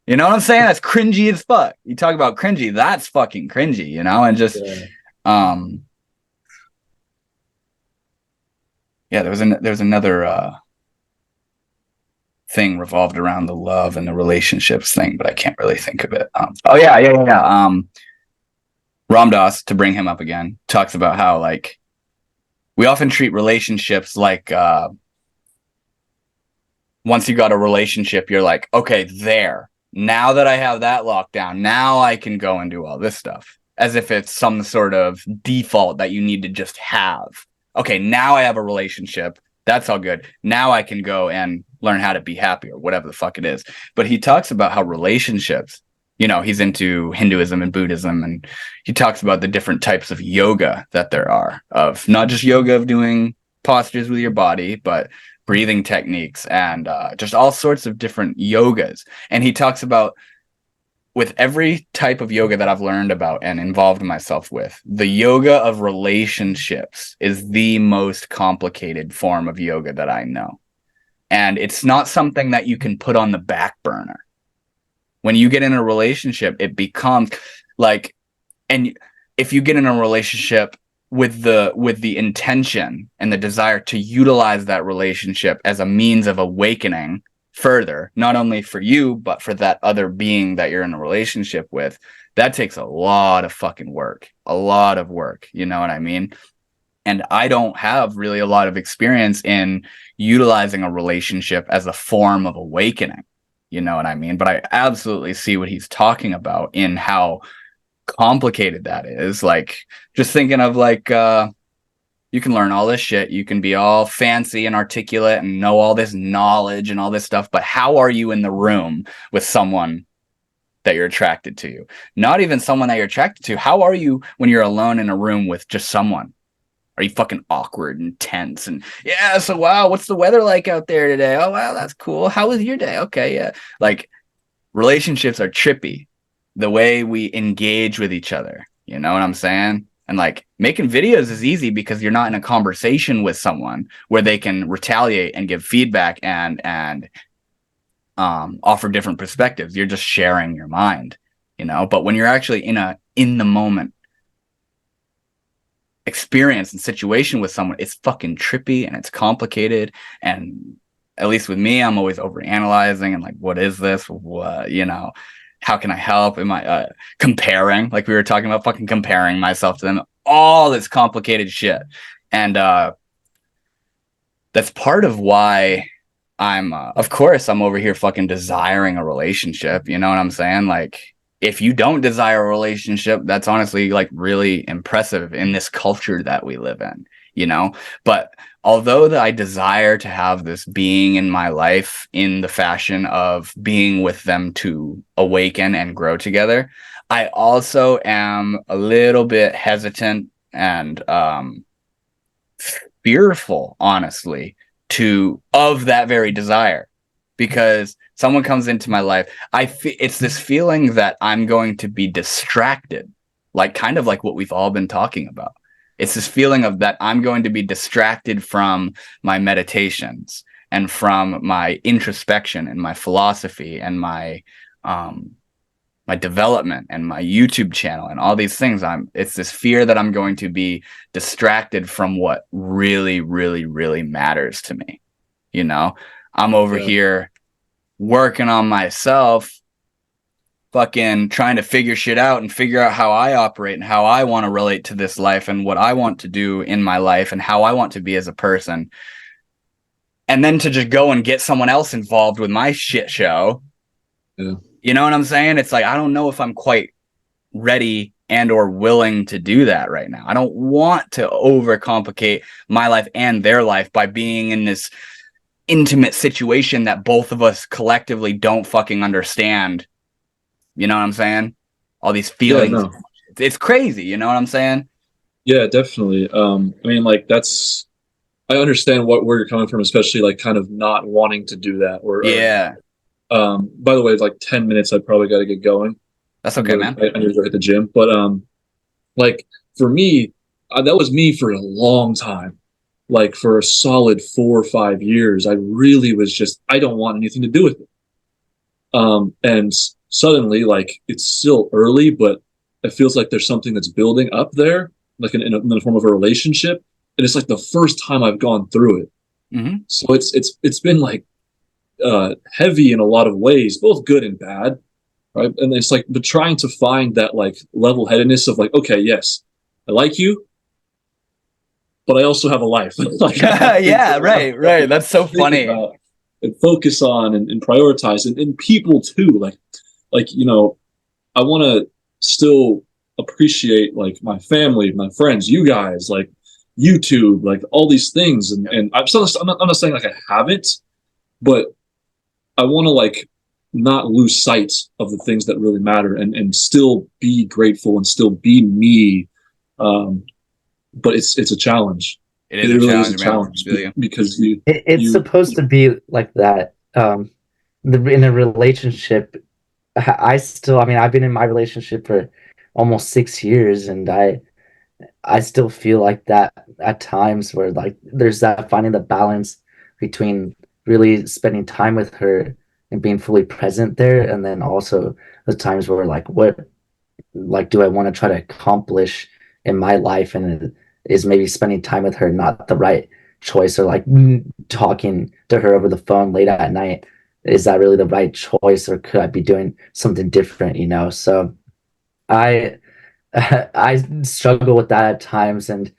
You know what I'm saying? That's cringy as fuck. You talk about cringy, that's fucking cringy, you know? And just, yeah, there was another thing revolved around the love and the relationships thing, but I can't really think of it. Ram Dass, to bring him up again, talks about how, like, we often treat relationships like, once you got a relationship, you're like, okay, there. Now that I have that locked down, now I can go and do all this stuff. As if it's some sort of default that you need to just have. Okay, now I have a relationship. That's all good. Now I can go and learn how to be happy, or whatever the fuck it is. But he talks about how relationships, you know, he's into Hinduism and Buddhism, and he talks about the different types of yoga that there are, of not just yoga of doing postures with your body, but breathing techniques and just all sorts of different yogas. And he talks about, with every type of yoga that I've learned about and involved myself with, the yoga of relationships is the most complicated form of yoga that I know. And it's not something that you can put on the back burner. When you get in a relationship, it becomes like, and if you get in a relationship with the intention and the desire to utilize that relationship as a means of awakening further, not only for you, but for that other being that you're in a relationship with, that takes a lot of fucking work, a lot of work. You know what I mean? And I don't have really a lot of experience in utilizing a relationship as a form of awakening. You know what I mean? But I absolutely see what he's talking about in how complicated that is. Like, just thinking of, like, you can learn all this shit, you can be all fancy and articulate and know all this knowledge and all this stuff, but how are you in the room with someone that you're attracted to? Not even someone that you're attracted to. How are you when you're alone in a room with just someone? Are you fucking awkward and tense and, yeah, so wow, what's the weather like out there today? Oh wow, that's cool. How was your day? Okay, yeah. Like, relationships are trippy, the way we engage with each other. You know what I'm saying? And, like, making videos is easy because you're not in a conversation with someone where they can retaliate and give feedback and offer different perspectives. You're just sharing your mind, you know? But when you're actually in the moment experience and situation with someone, it's fucking trippy and it's complicated. And at least with me, I'm always overanalyzing and, like, what is this? What, you know? How can I help? Am I comparing? Like we were talking about, fucking comparing myself to them. All this complicated shit. And that's part of why I'm, of course, I'm over here fucking desiring a relationship. You know what I'm saying? Like, if you don't desire a relationship, that's honestly, like, really impressive in this culture that we live in, you know? But although that I desire to have this being in my life in the fashion of being with them to awaken and grow together, I also am a little bit hesitant and fearful, honestly, of that very desire. Because someone comes into my life, it's this feeling that I'm going to be distracted, like, kind of like what we've all been talking about. It's this feeling of that I'm going to be distracted from my meditations and from my introspection and my philosophy and my development and my YouTube channel and all these things. It's this fear that I'm going to be distracted from what really, really, really matters to me. You know, I'm over here working on myself, fucking trying to figure shit out and figure out how I operate and how I want to relate to this life and what I want to do in my life and how I want to be as a person. And then to just go and get someone else involved with my shit show. Yeah. You know what I'm saying? It's like, I don't know if I'm quite ready and or willing to do that right now. I don't want to overcomplicate my life and their life by being in this intimate situation that both of us collectively don't fucking understand. You know what I'm saying? All these feelings. Yeah, no. It's crazy. You know what I'm saying? Yeah, definitely. I mean, like, I understand where you're coming from, especially like kind of not wanting to do that. Yeah. By the way, it's like 10 minutes. I probably got to get going. That's okay, man. I need to go hit the gym. But like for me, that was me for a long time. Like for a solid 4 or 5 years, I really was just, I don't want anything to do with it. And suddenly, like, it's still early, but it feels like there's something that's building up there, like in the form of a relationship. And it's like the first time I've gone through it. Mm-hmm. So it's been like heavy in a lot of ways, both good and bad, right? And it's like, but trying to find that like level-headedness of like, okay, yes, I like you, but I also have a life. Like, yeah, right. That's so funny. And focus on and prioritize and people too. Like you know, I want to still appreciate like my family, my friends, you guys, like YouTube, like all these things. And I'm not saying like I haven't, but I want to like not lose sight of the things that really matter and still be grateful and still be me. But it's a challenge. It really is a challenge because it's supposed to be like that. In a relationship, I mean, I've been in my relationship for almost 6 years, and I still feel like that at times where like there's that finding the balance between really spending time with her and being fully present there, and then also the times where like what like do I want to try to accomplish in my life, and is maybe spending time with her not the right choice, or like talking to her over the phone late at night, is that really the right choice, or could I be doing something different, you know? So I I struggle with that at times. And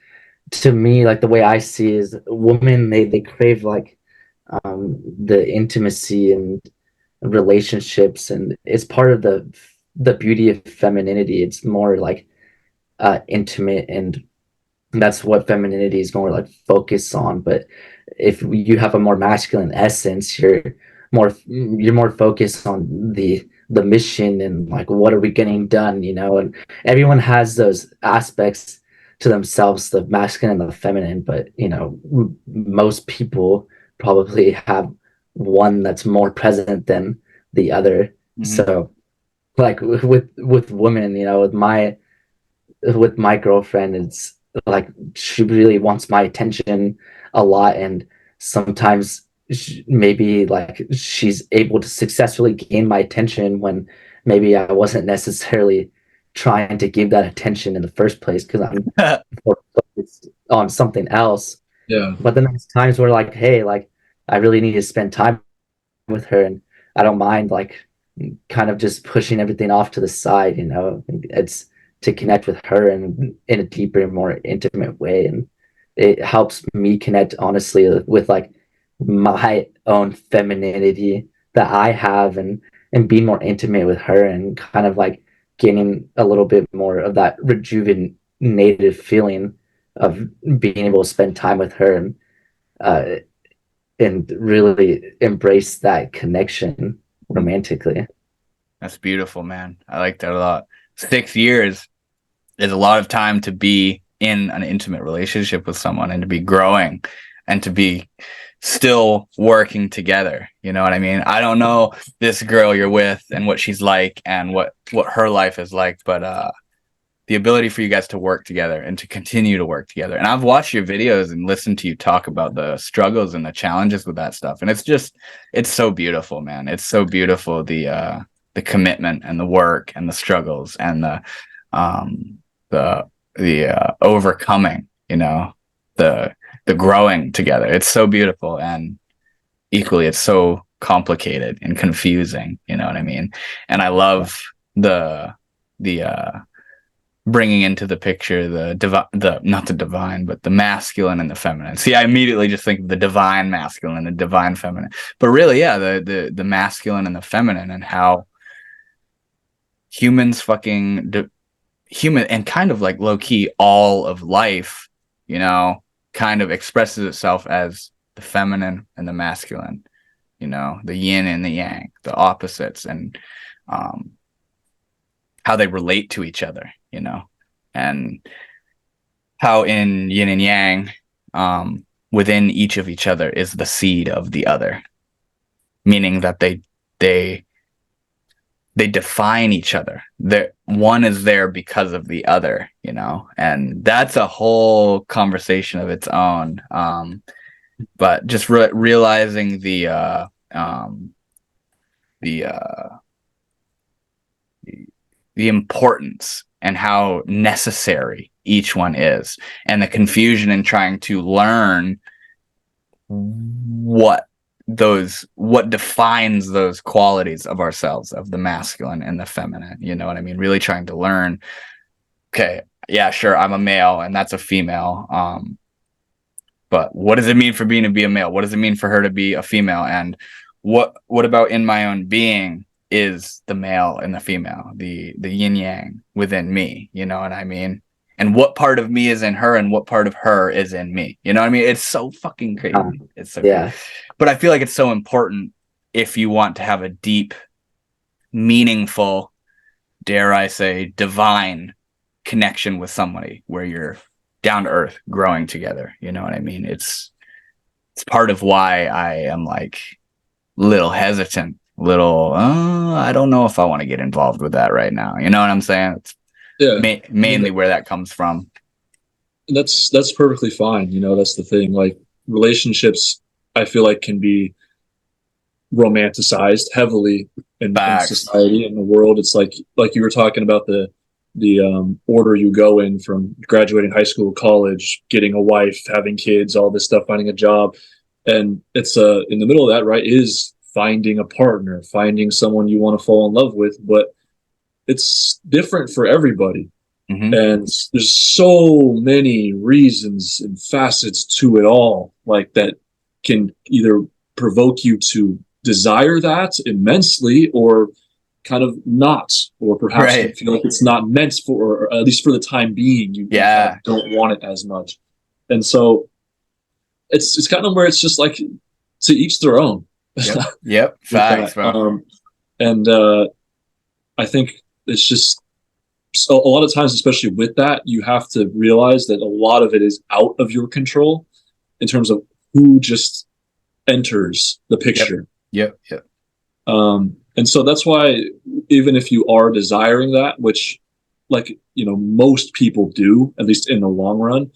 to me, like the way I see is women, they crave like the intimacy and relationships, and it's part of the beauty of femininity. It's more like intimate, and that's what femininity is going to like focus on. But if you have a more masculine essence, you're more focused on the mission and like what are we getting done, you know? And everyone has those aspects to themselves, the masculine and the feminine, but you know, most people probably have one that's more present than the other. Mm-hmm. So like with women, you know, with my girlfriend, it's like she really wants my attention a lot, and sometimes maybe like she's able to successfully gain my attention when maybe I wasn't necessarily trying to give that attention in the first place because I'm focused on something else. Yeah. But then there's times where like, hey, like I really need to spend time with her, and I don't mind like kind of just pushing everything off to the side, you know. It's to connect with her in a deeper, more intimate way, and it helps me connect honestly with like my own femininity that I have, and be more intimate with her, and kind of like gaining a little bit more of that rejuvenated feeling of being able to spend time with her, and really embrace that connection romantically. That's beautiful, man. I like that a lot. 6 years is a lot of time to be in an intimate relationship with someone and to be growing and to be still working together. You know what I mean? I don't know this girl you're with and what she's like and what her life is like, but the ability for you guys to work together and to continue to work together. And I've watched your videos and listened to you talk about the struggles and the challenges with that stuff. And it's so beautiful, man. It's so beautiful. The commitment and the work and the struggles and the overcoming, you know, the growing together. It's so beautiful, and equally it's so complicated and confusing, you know what I mean? And I love the bringing into the picture not the divine, but the masculine and the feminine. See, I immediately just think of the divine masculine and the divine feminine, but really, yeah, the masculine and the feminine, and how humans human and kind of like low key all of life, you know, kind of expresses itself as the feminine and the masculine, you know, the yin and the yang, the opposites, and how they relate to each other, you know, and how in yin and yang, within each of each other is the seed of the other, meaning that they define each other. One is there because of the other, you know, and that's a whole conversation of its own. But just realizing the importance and how necessary each one is, and the confusion in trying to learn what defines those qualities of ourselves, of the masculine and the feminine, you know what I mean? Really trying to learn, okay, yeah, sure, I'm a male and that's a female, but what does it mean for me to be a male? What does it mean for her to be a female? And what about in my own being is the male and the female, the yin yang within me, you know what I mean? And what part of me is in her and what part of her is in me, you know what I mean? It's so fucking crazy. It's so crazy. But I feel like it's so important if you want to have a deep, meaningful, dare I say, divine connection with somebody where you're down to earth, growing together, you know what I mean? It's part of why I am like little hesitant, I don't know if I want to get involved with that right now. You know what I'm saying? It's mainly where that comes from. That's perfectly fine. You know, that's the thing. Like, relationships, I feel like, can be romanticized heavily in society, in the world. It's like you were talking about the order you go in from graduating high school, college, getting a wife, having kids, all this stuff, finding a job. And it's in the middle of that, right, is finding a partner, finding someone you want to fall in love with, but it's different for everybody. Mm-hmm. And there's so many reasons and facets to it all, like, that can either provoke you to desire that immensely or kind of not, or perhaps you feel like it's not meant for, or at least for the time being, you kind of don't want it as much. And so it's kind of where it's just like, to each their own. Yep. Facts, bro. And I think it's just, so a lot of times, especially with that, you have to realize that a lot of it is out of your control in terms of who just enters the picture. Yep. And so that's why, even if you are desiring that, which, like, you know, most people do, at least in the long run,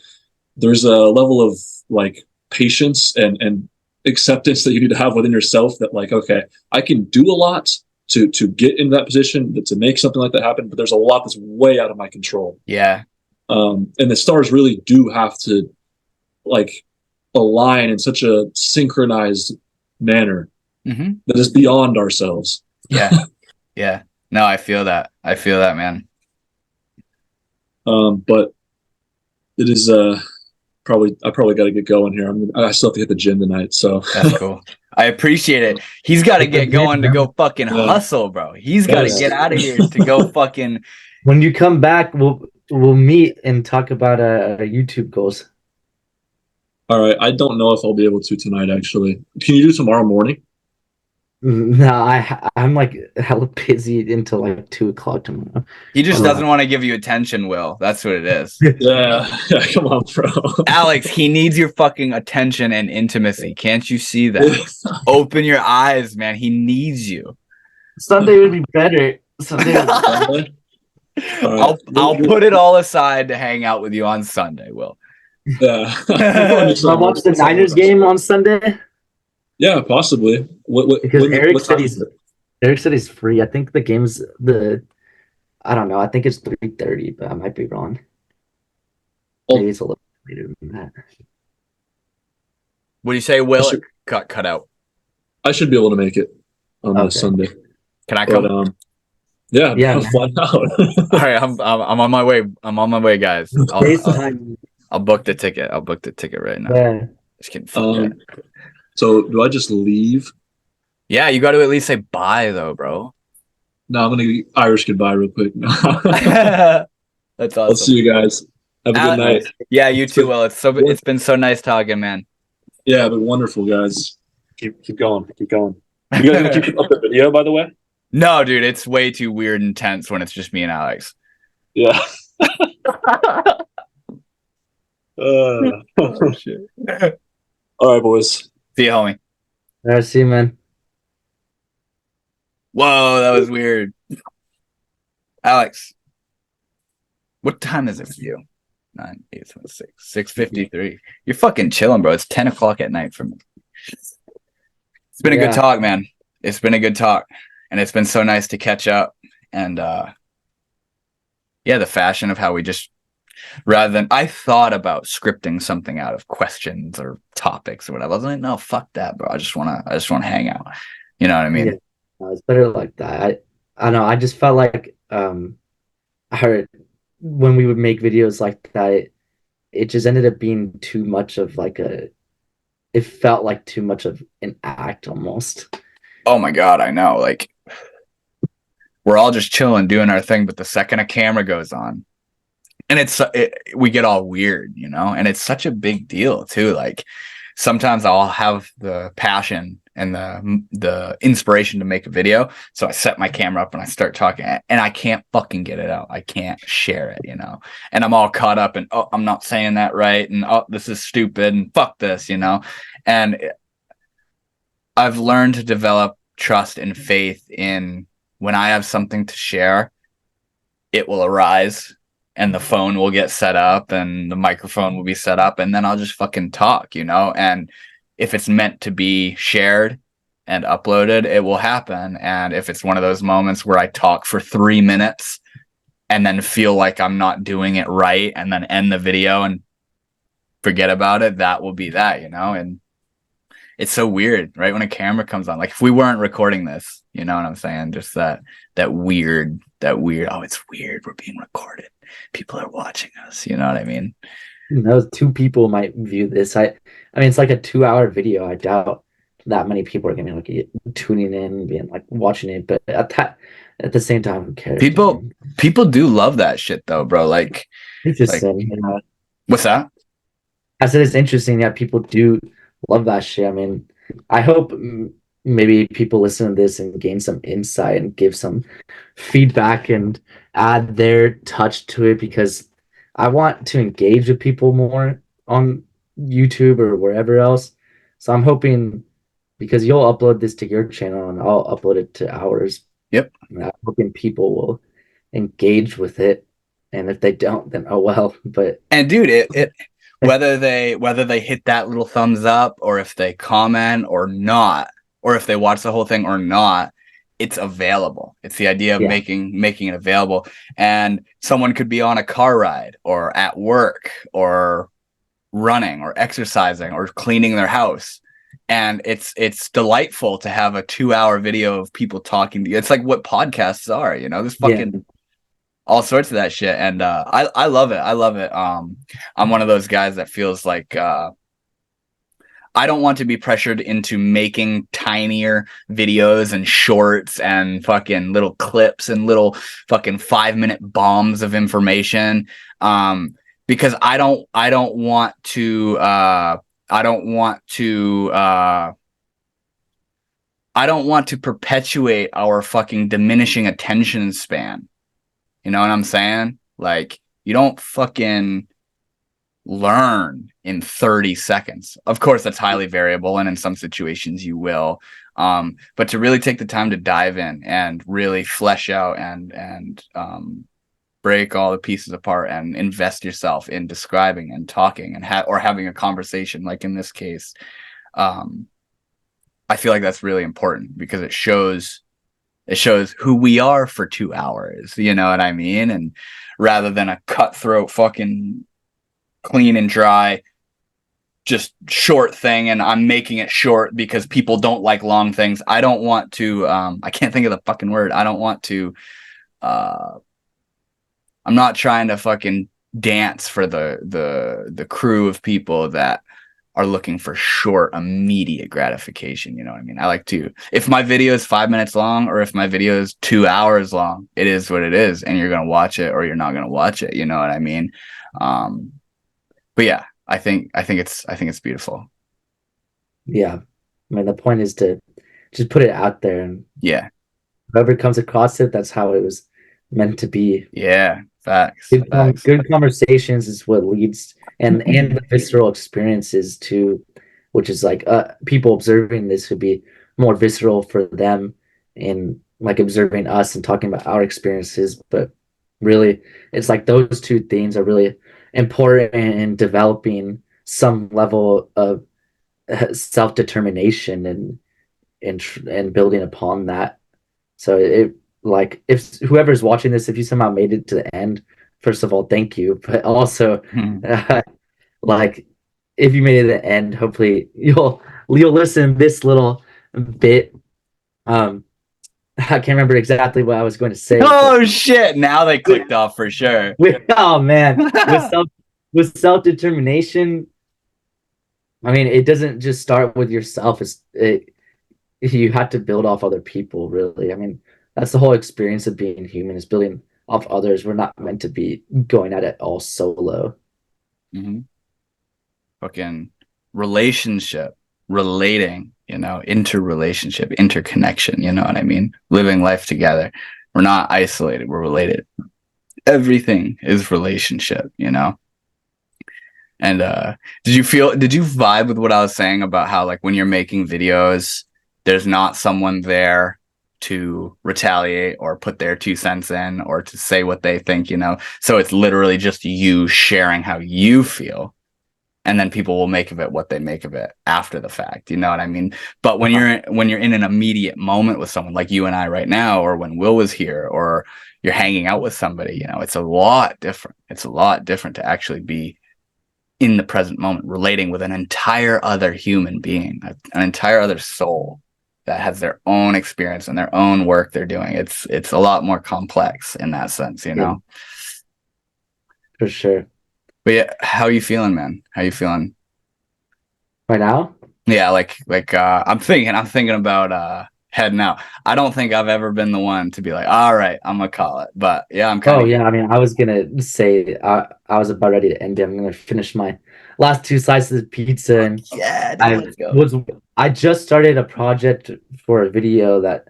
there's a level of like patience and acceptance that you need to have within yourself, that like, okay, I can do a lot to get in that position, to make something like that happen, but there's a lot that's way out of my control. Yeah. And the stars really do have to like align in such a synchronized manner that is beyond ourselves. Yeah. No, I feel that, man. But it is I probably got to get going here. I still have to hit the gym tonight, so that's cool. I appreciate it. He's got to get going to go fucking hustle, bro. He's got to get out of here to go fucking. When you come back, we'll meet and talk about YouTube goals. All right. I don't know if I'll be able to tonight, actually. Can you do tomorrow morning? No, I'm like hella busy until like 2:00 tomorrow. He just doesn't want to give you attention, Will. That's what it is. Yeah, come on, bro. Alex, he needs your fucking attention and intimacy. Can't you see that? Open your eyes, man. He needs you. Sunday would be better. Right. I'll put it all aside to hang out with you on Sunday, Will. Yeah. I'll watch the Niners game on Sunday. Yeah, possibly. Because Eric said he's free. I think the game's I don't know. I think it's 3:30, but I might be wrong. Maybe it's a little later than that. What do you say, Will? Cut out. I should be able to make it on Sunday. Can I come? But, yeah. Fly out. All right, I'm on my way. I'm on my way, guys. I'll book the ticket. I'll book the ticket right now. Yeah. Just kidding. So do I just leave? Yeah, you got to at least say bye, though, bro. No, I'm gonna Irish goodbye real quick. That's awesome. I'll see you guys. Have a good night. Yeah, you too. Well, it's been so nice talking, man. Yeah, but wonderful, guys. Keep going. Keep going. You guys gonna keep up the video, by the way? No, dude, it's way too weird and tense when it's just me and Alex. Yeah. Oh, shit. All right, boys. See you, homie. All right, see you, man. Whoa, that was weird. Alex, what time is it for you? 9, 8, 7, 6, 6:53. You're fucking chilling, bro. It's 10 o'clock at night for me. It's been a good talk, man. It's been a good talk. And it's been so nice to catch up. And yeah, the fashion of how we just, rather than, I thought about scripting something out of questions or topics or whatever. I was like, no, fuck that, bro. I just wanna hang out. You know what I mean? Yeah, it's better like that. I know. I just felt like I heard when we would make videos like that, it just ended up being too much of like it felt like too much of an act almost. Oh my God, I know. Like, we're all just chilling, doing our thing, but the second a camera goes on, and we get all weird, you know, and it's such a big deal too. Like, sometimes I'll have the passion and the inspiration to make a video, so I set my camera up and I start talking, and I can't fucking get it out. I can't share it, you know, and I'm all caught up in, oh, I'm not saying that right, and oh, this is stupid, and fuck this, you know. And I've learned to develop trust and faith in, when I have something to share, it will arise and the phone will get set up and the microphone will be set up, and then I'll just fucking talk, you know. And if it's meant to be shared and uploaded, it will happen. And if it's one of those moments where I talk for 3 minutes and then feel like I'm not doing it right and then end the video and forget about it, that will be that, you know. And it's so weird, right? When a camera comes on, like if we weren't recording this, you know what I'm saying? Just that weird, oh, it's weird. We're being recorded. People are watching us. You know what I mean? Those 2 people might view this. I mean, it's like a 2-hour video. I doubt that many people are gonna be like tuning in and being like watching it. But at the same time, who cares? People do love that shit though, bro. Like, interesting. You know? What's that? I said it's interesting that people do love that shit. I mean, I hope maybe people listen to this and gain some insight and give some feedback and add their touch to it, because I want to engage with people more on YouTube or wherever else. So I'm hoping, because you'll upload this to your channel and I'll upload it to ours. Yep. I'm hoping people will engage with it. And if they don't, then oh well. But dude, it whether they hit that little thumbs up, or if they comment or not, or if they watch the whole thing or not, it's available. It's the idea of making it available. And someone could be on a car ride or at work or running or exercising or cleaning their house, and it's delightful to have a 2-hour video of people talking to you. It's like what podcasts are, you know. There's fucking all sorts of that shit, and I love it. I'm one of those guys that feels like I don't want to be pressured into making tinier videos and shorts and fucking little clips and little fucking 5-minute bombs of information, because I don't want to perpetuate our fucking diminishing attention span. You know what I'm saying? Like, you don't fucking learn in 30 seconds. Of course, that's highly variable, and in some situations you will. But to really take the time to dive in and really flesh out and break all the pieces apart and invest yourself in describing and talking and or having a conversation, like in this case, I feel like that's really important, because it shows who we are for 2 hours, you know what I mean? And rather than a cutthroat fucking clean and dry, just short thing, and I'm making it short because people don't like long things. I don't want to, I can't think of the fucking word. I don't want to, I'm not trying to fucking dance for the crew of people that are looking for short, immediate gratification. You know what I mean? I like to, if my video is 5 minutes long or if my video is 2 hours long, it is what it is, and you're gonna watch it or you're not gonna watch it. You know what I mean? But yeah, I think it's beautiful. Yeah, I mean, the point is to just put it out there, and yeah, whoever comes across it, that's how it was meant to be. Yeah, facts. Good conversations is what leads, and the visceral experiences too, which is like people observing this would be more visceral for them, and like observing us and talking about our experiences. But really, it's like those two things are really important in developing some level of self-determination and building upon that. So it, like, if whoever's watching this, if you somehow made it to the end, first of all, thank you. But also, like, if you made it to the end, hopefully you'll listen this little bit. I can't remember exactly what I was going to say. Oh shit! Now they clicked off for sure. Oh man, with self-determination, I mean, it doesn't just start with yourself. You have to build off other people, really. I mean, that's the whole experience of being human, is building off others. We're not meant to be going at it all solo. Fucking relationship, relating, interrelationship, interconnection, you know what I mean? Living life together. We're not isolated, we're related. Everything is relationship, And did you vibe with what I was saying about how, like, when you're making videos, there's not someone there to retaliate or put their 2 cents in or to say what they think, So it's literally just you sharing how you feel. And then people will make of it what they make of it after the fact. You know what I mean? But when you're in an immediate moment with someone like you and I right now, or when Will was here, or you're hanging out with somebody, it's a lot different. It's a lot different to actually be in the present moment, relating with an entire other human being, an entire other soul that has their own experience and their own work they're doing. It's a lot more complex in that sense, Yeah. For sure. But yeah, how are you feeling, man? How are you feeling right now? Yeah, like I'm thinking about heading out. I don't think I've ever been the one to be like, all right, I'm gonna call it. But yeah, I'm kind of. Oh yeah, I mean, I was gonna say I was about ready to end it. I'm gonna finish my last 2 slices of pizza, and yeah, dude, let's go. I just started a project for a video that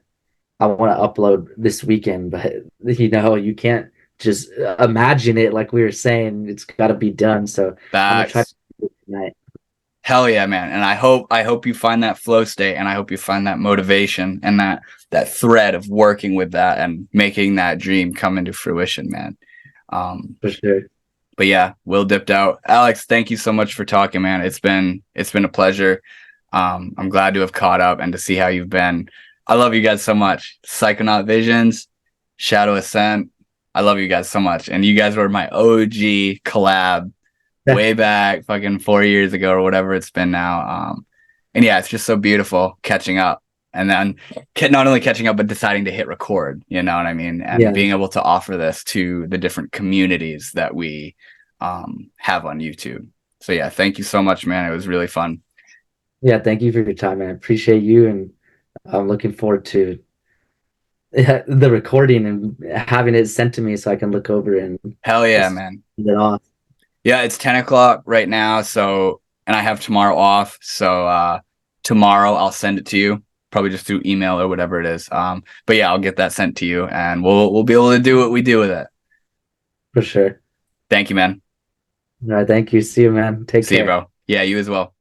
I want to upload this weekend, but you can't just imagine it, like we were saying. It's got to be done. So I'm gonna try to do it tonight. Hell yeah, man. And I hope you find that flow state, and I hope you find that motivation and that thread of working with that and making that dream come into fruition, man. For sure. But yeah, Will dipped out. Alex, thank you so much for talking, man. It's been a pleasure. I'm glad to have caught up and to see how you've been. I love you guys so much. PsychonautVisions, ShadowAscent. I love you guys so much. And you guys were my OG collab way back fucking 4 years ago or whatever it's been now. And yeah, it's just so beautiful catching up, and then not only catching up, but deciding to hit record, you know what I mean? And being able to offer this to the different communities that we have on YouTube. So yeah, thank you so much, man. It was really fun. Yeah, thank you for your time, man. I appreciate you, and I'm looking forward to the recording and having it sent to me so I can look over and hell yeah, man. Get off. Yeah, it's 10 o'clock right now, so, and I have tomorrow off, so tomorrow I'll send it to you, probably just through email or whatever it is. But yeah, I'll get that sent to you, and we'll be able to do what we do with it. For sure. Thank you, man. All right, thank you. See you, man. Take care. See you, bro. Yeah, you as well.